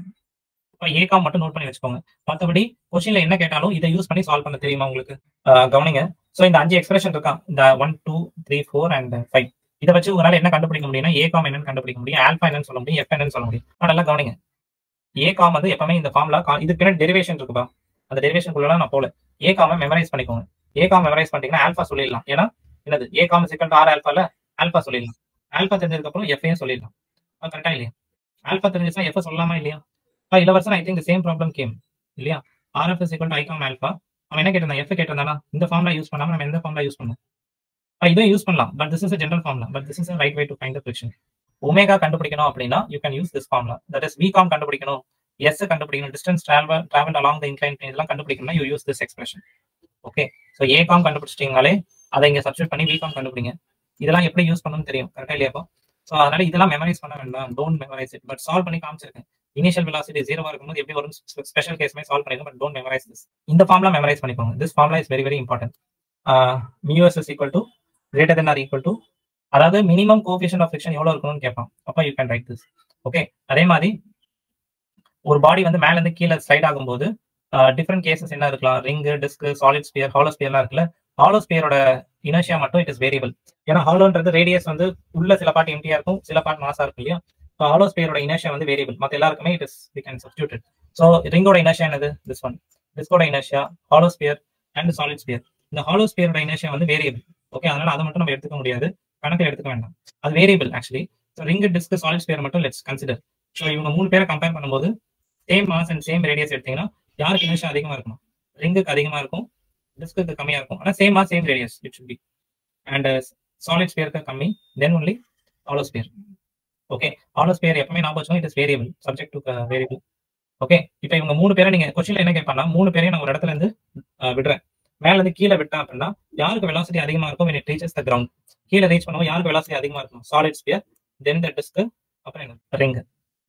இப்போ A com மட்டும் நோட் பண்ணி வச்சுக்கோங்க. மத்தபடி क्वेश्चनல என்ன கேட்டாலும் இத யூஸ் பண்ணி சால்வ் பண்ண தெரியுமா உங்களுக்கு? கவனிங்க. சோ இந்த அஞ்சு எக்ஸ்பிரஷன் இருக்கா, இந்த 1 2 3 4 and 5. இத வச்சு உங்களால என்ன கண்டுபிடிக்க முடியும்னா A com என்னன்னு கண்டுபிடிக்க முடியும், ஆல்பா என்னன்னு சொல்ல முடியும், F என்னன்னு சொல்ல முடியும். நல்லா கவனிங்க. A com வந்து எப்பவுமே இந்த ஃபார்முலா, இதுக்கு பின்னாடி டெரிவேஷன் இருக்குப்பா, அந்த டெரிவேஷனுக்குள்ள நான் போல. A com மெமரைஸ் பண்ணிக்கோங்க. A com மெமரைஸ் பண்ணிட்டீங்கன்னா ஆல்பா சொல்லிடலாம். ஏன்னா என்னது, A com is equal to R alpha ல ஆல்பா சொல்லிடலாம். ஆல்பா தெரிஞ்சதுக்கு அப்புறம் F ஐயும் சொல்லிடலாம். கரெக்டா இல்லையா? ஆல்பா தெரிஞ்சிச்சா F சொல்லலாமா இல்லையா? இலவசன் I think same problem came இல்லையா? RF is equal to I com alpha. அவன் என்ன கேட்டிருந்தான்? F கேட்டிருந்தானா? இந்த ஃபார்முலா யூஸ் பண்ணாம நம்ம எந்த ஃபார்முலா யூஸ் பண்ணோம்? இதையும் யூஸ் பண்ணலாம். But this is a general formula. But this is a right way to find the friction. Omega கண்டுபிடிக்கணும் அப்படின்னா you can use this formula. That is V com கண்டுபிடிக்கணும், S கண்டுபிடிக்கணும், distance traveled along the inclined plane இதெல்லாம் கண்டுபிடிக்கணும்னா you use this expression. Okay, so A com கண்டுபிடிச்சிட்டீங்கனாலே அதை இங்க substitute பண்ணி V com கண்டுபிடிங்க. இதெல்லாம் எப்படி யூஸ் பண்ணணும்னு தெரியும், கரெக்டா இல்லையா? ஸோ அதனால இதெல்லாம் மெமரைஸ் பண்ண வேண்டாம், don't memorise it. But solve பண்ணி காமிச்சிருக்கேன். இனிஷியல் வெலாசிட்டி 0 இருக்கும்போது எப்படி வரும் ஸ்பெஷல் கேஸ் மாதிரி சால்வ் பண்ணிருக்கோம். But don't memorise this. இந்த ஃபார்முலா மெமரைஸ் பண்ணிக்கோங்க. This formula is very very important. μs is equal to greater than or equal to, அதாவது மினிமம் கோஎஃபிஷியன்ட் ஆஃப் ஃபிரிக்ஷன் எவ்வளவு இருக்கணும்னு கேட்பான். அப்ப you can write this. Okay, அதே மாதிரி ஒரு பாடி வந்து மேல இருந்து கீழே ஸ்லைட் ஆகும்போது டிஃப்ரெண்ட் கேசஸ் என்ன இருக்கலாம், ring, disc, solid sphere, hollow ஸ்பியர்லாம் இருக்குல்ல. ஹாலோ ஸ்பியரோட இனர்ஷியா மட்டும் இட் இஸ் வேரியபிள். ஏன்னா ஹாலோன்றது ரேடியஸ் வந்து உள்ள சில பார்ட் எம்டியா இருக்கும், சில பார்ட் மாசா இருக்கும் இல்லையா. ஸோ ஹாலோ ஸ்பியரோட இனர்ஷியா வந்து வேரியபிள். மற்ற எல்லாருக்குமே it is we can substitute it. So ரிங்கோட இனர்ஷியா என்னது? This one. டிஸ்கோட inertia, hollow sphere and solid sphere. இந்த ஹாலோ ஸ்பியரோட இனர்ஷியா வந்து வேரியபிள். ஓகே, அதனால அதை மட்டும் நம்ம எடுத்துக்க முடியாது, கணக்கில் எடுத்துக்க வேண்டாம், அது variable actually. So ring, disc, solid sphere மட்டும் லெட்ஸ் கன்சிடர். ஸோ இவங்க 3 பேரை கம்பேர் பண்ணும்போது same mass and same radius எடுத்தீங்கன்னா யாருக்கு இனர்ஷியா அதிகமா இருக்கும்? ரிங்குக்கு அதிகமா இருக்கும், டிஸ்க்கு கம்மியா இருக்கும். ஆனால் same mass same radius it should be. And solid ஸ்பியருக்கு கம்மி, then only hollow sphere. Okay, hollow sphere எப்பவுமே ஞாபகம் வச்சுக்கோங்க, it is variable, subject to variable. Okay, இப்போ இவங்க 3 பேரை நீங்க கொஸ்டின்ல என்ன கேட்பாங்கன்னா 3 பேரையும் நான் ஒரு இடத்துல இருந்து விடுறேன், மேல இருந்து கீழே விட்டேன் அப்படின்னா யாருக்கு வெலாசிட்டி அதிகமா இருக்கும் when it reaches the ground? கீழே ரீச் பண்ணுவோம் யாருக்கு வெலாசிட்டி அதிகமா இருக்கும்? சாலிட் ஸ்பியர், தென் த டிஸ்க், அப்புறம் என்ன? ரிங்.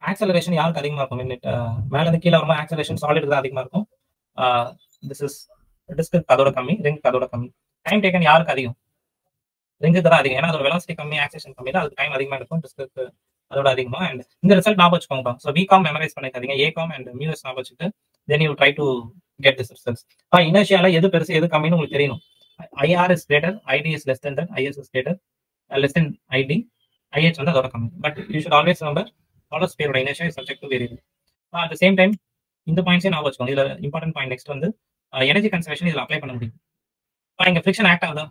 ஆக்சலரேஷன் யாருக்கு அதிகமா இருக்கும்? மேல இருந்து கீழே வரும்போது ஆக்சலரேஷன் சாலிட் தான் அதிகமா இருக்கும். திஸ் இஸ் டிஸ்க்கு அதோட கம்மி, ரிங்க்கு அதோட கம்மி. டைம் டேக்கன் யாருக்கு அதிகம்? ரிங்குக்கு தான் அதிகம், ஏன்னா அதோட வெலாசிட்டி கம்மி, ஆக்சலரேஷன் கம்மி தான், அதுக்கு டைம் அதிகமா இருக்கும். டிஸ்க்கு அதோட அதிகமா. அண்ட் இந்த ரிசல்ட் ஞாபகம் வச்சுக்கோங்க. ஸோ V com மெமரைஸ் பண்ணிக்காதீங்க, A com அண்ட் μs ஞாபகம் வச்சுட்டு then you try to get this results. இனர்ஷியால எது பெருசு எது கம்மின்னு உங்களுக்கு தெரியணும். IR is greater, ID is less than that, IS is greater, less than ID, IH வந்து அதோட கம்மி. But you should always remember hollow ஸ்பியரோட inertia is subject to variable. At the same time இந்த பாயிண்ட்ஸே ஞாபகம் வச்சுக்கோங்க. இதுல இம்பார்ட்டன்ட் பாயிண்ட் நெக்ஸ்ட் வந்து எனர்ஜி கன்சர்வேஷன் இதுல அப்ளை பண்ண முடியும். இங்க ஃபிரிக்ஷன் ஆக்ட் ஆகுதா?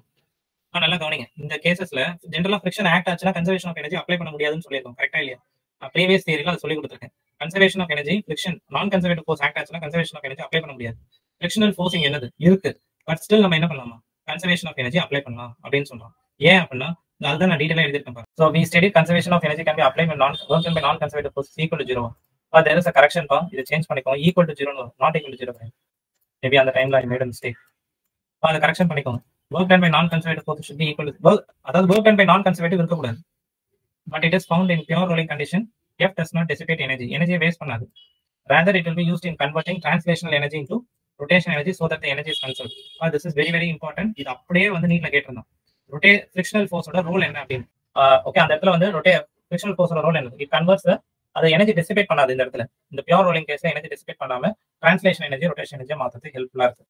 நல்லா கவனிங்க. இந்த கேசஸ்ல ஜென்ரலா ஃபிரிக்ஷன் ஆக்ட் ஆச்சுன்னா கன்சர்வேஷன் ஆஃப் எனர்ஜி அப்ளை பண்ண முடியாதுன்னு சொல்லியிருக்கோம், கரெக்டா இல்லையா? ப்ரீவியஸ் தியரியில அதை சொல்லி கொடுத்துருக்கேன். Conservation of energy, friction, non conservative force act ஆச்சுன்னா கன்சர்வேஷன் ஆஃப் எனர்ஜி அப்ளை பண்ண முடியாது. ஃபிரிக்ஷனல் ஃபோர்ஸிங் என்னது இருக்கு, பட் ஸ்டில் நம்ம என்ன பண்ணலாமா? கன்சர்வேஷன் ஆஃப் எனர்ஜி அப்ளை பண்ணலாம் அப்படின்னு சொல்றோம். ஏன் அப்படின்னா அதுதான் நான் டீடைலா எழுதிருக்கேன். So we study conservation of energy can be apply non conservative force equal to 0. But there is a correction பா, இதை சேஞ்ச் பண்ணிக்கோங்க. Equal to 0 not equal to 0. Maybe அந்த டைம்ல ஐ மேட் a mistake. அதை கரெக்ஷன் பண்ணிக்கோங்க. work done by non-conservative force should be equal to work, அதாவது work done by non-conservative இருக்கக்கூடாது. But it is found in pure rolling condition. F does not dissipate energy. Energy waste பண்ணாது. Rather, it will be used in converting translational energy into rotation energy so that the energy is conserved. This is very very important. இது அப்படியே வந்து நீட்ல கேட்டிருந்தோம். Frictional ஃபோர்ஸோட role என்ன அப்படின்னு. Okay, அந்த இடத்துல வந்து ஃபிரிக்ஷனல் ஃபோர்ஸோட ரோல் என்ன? இட் கன்வர்ட்ஸ் அதை எனர்ஜி டிசிபேட் பண்ணாது. இந்த இடத்துல இந்த பியூர் ரோலிங் கேஸ்ல எனர்ஜி டிசிபேட் பண்ணாம டிரான்ஸ்லேஷன் எனர்ஜி, ரொட்டேஷன் எனர்ஜி மாத்துறதுக்கு ஹெல்ப்ஃபுல்லா இருக்கு.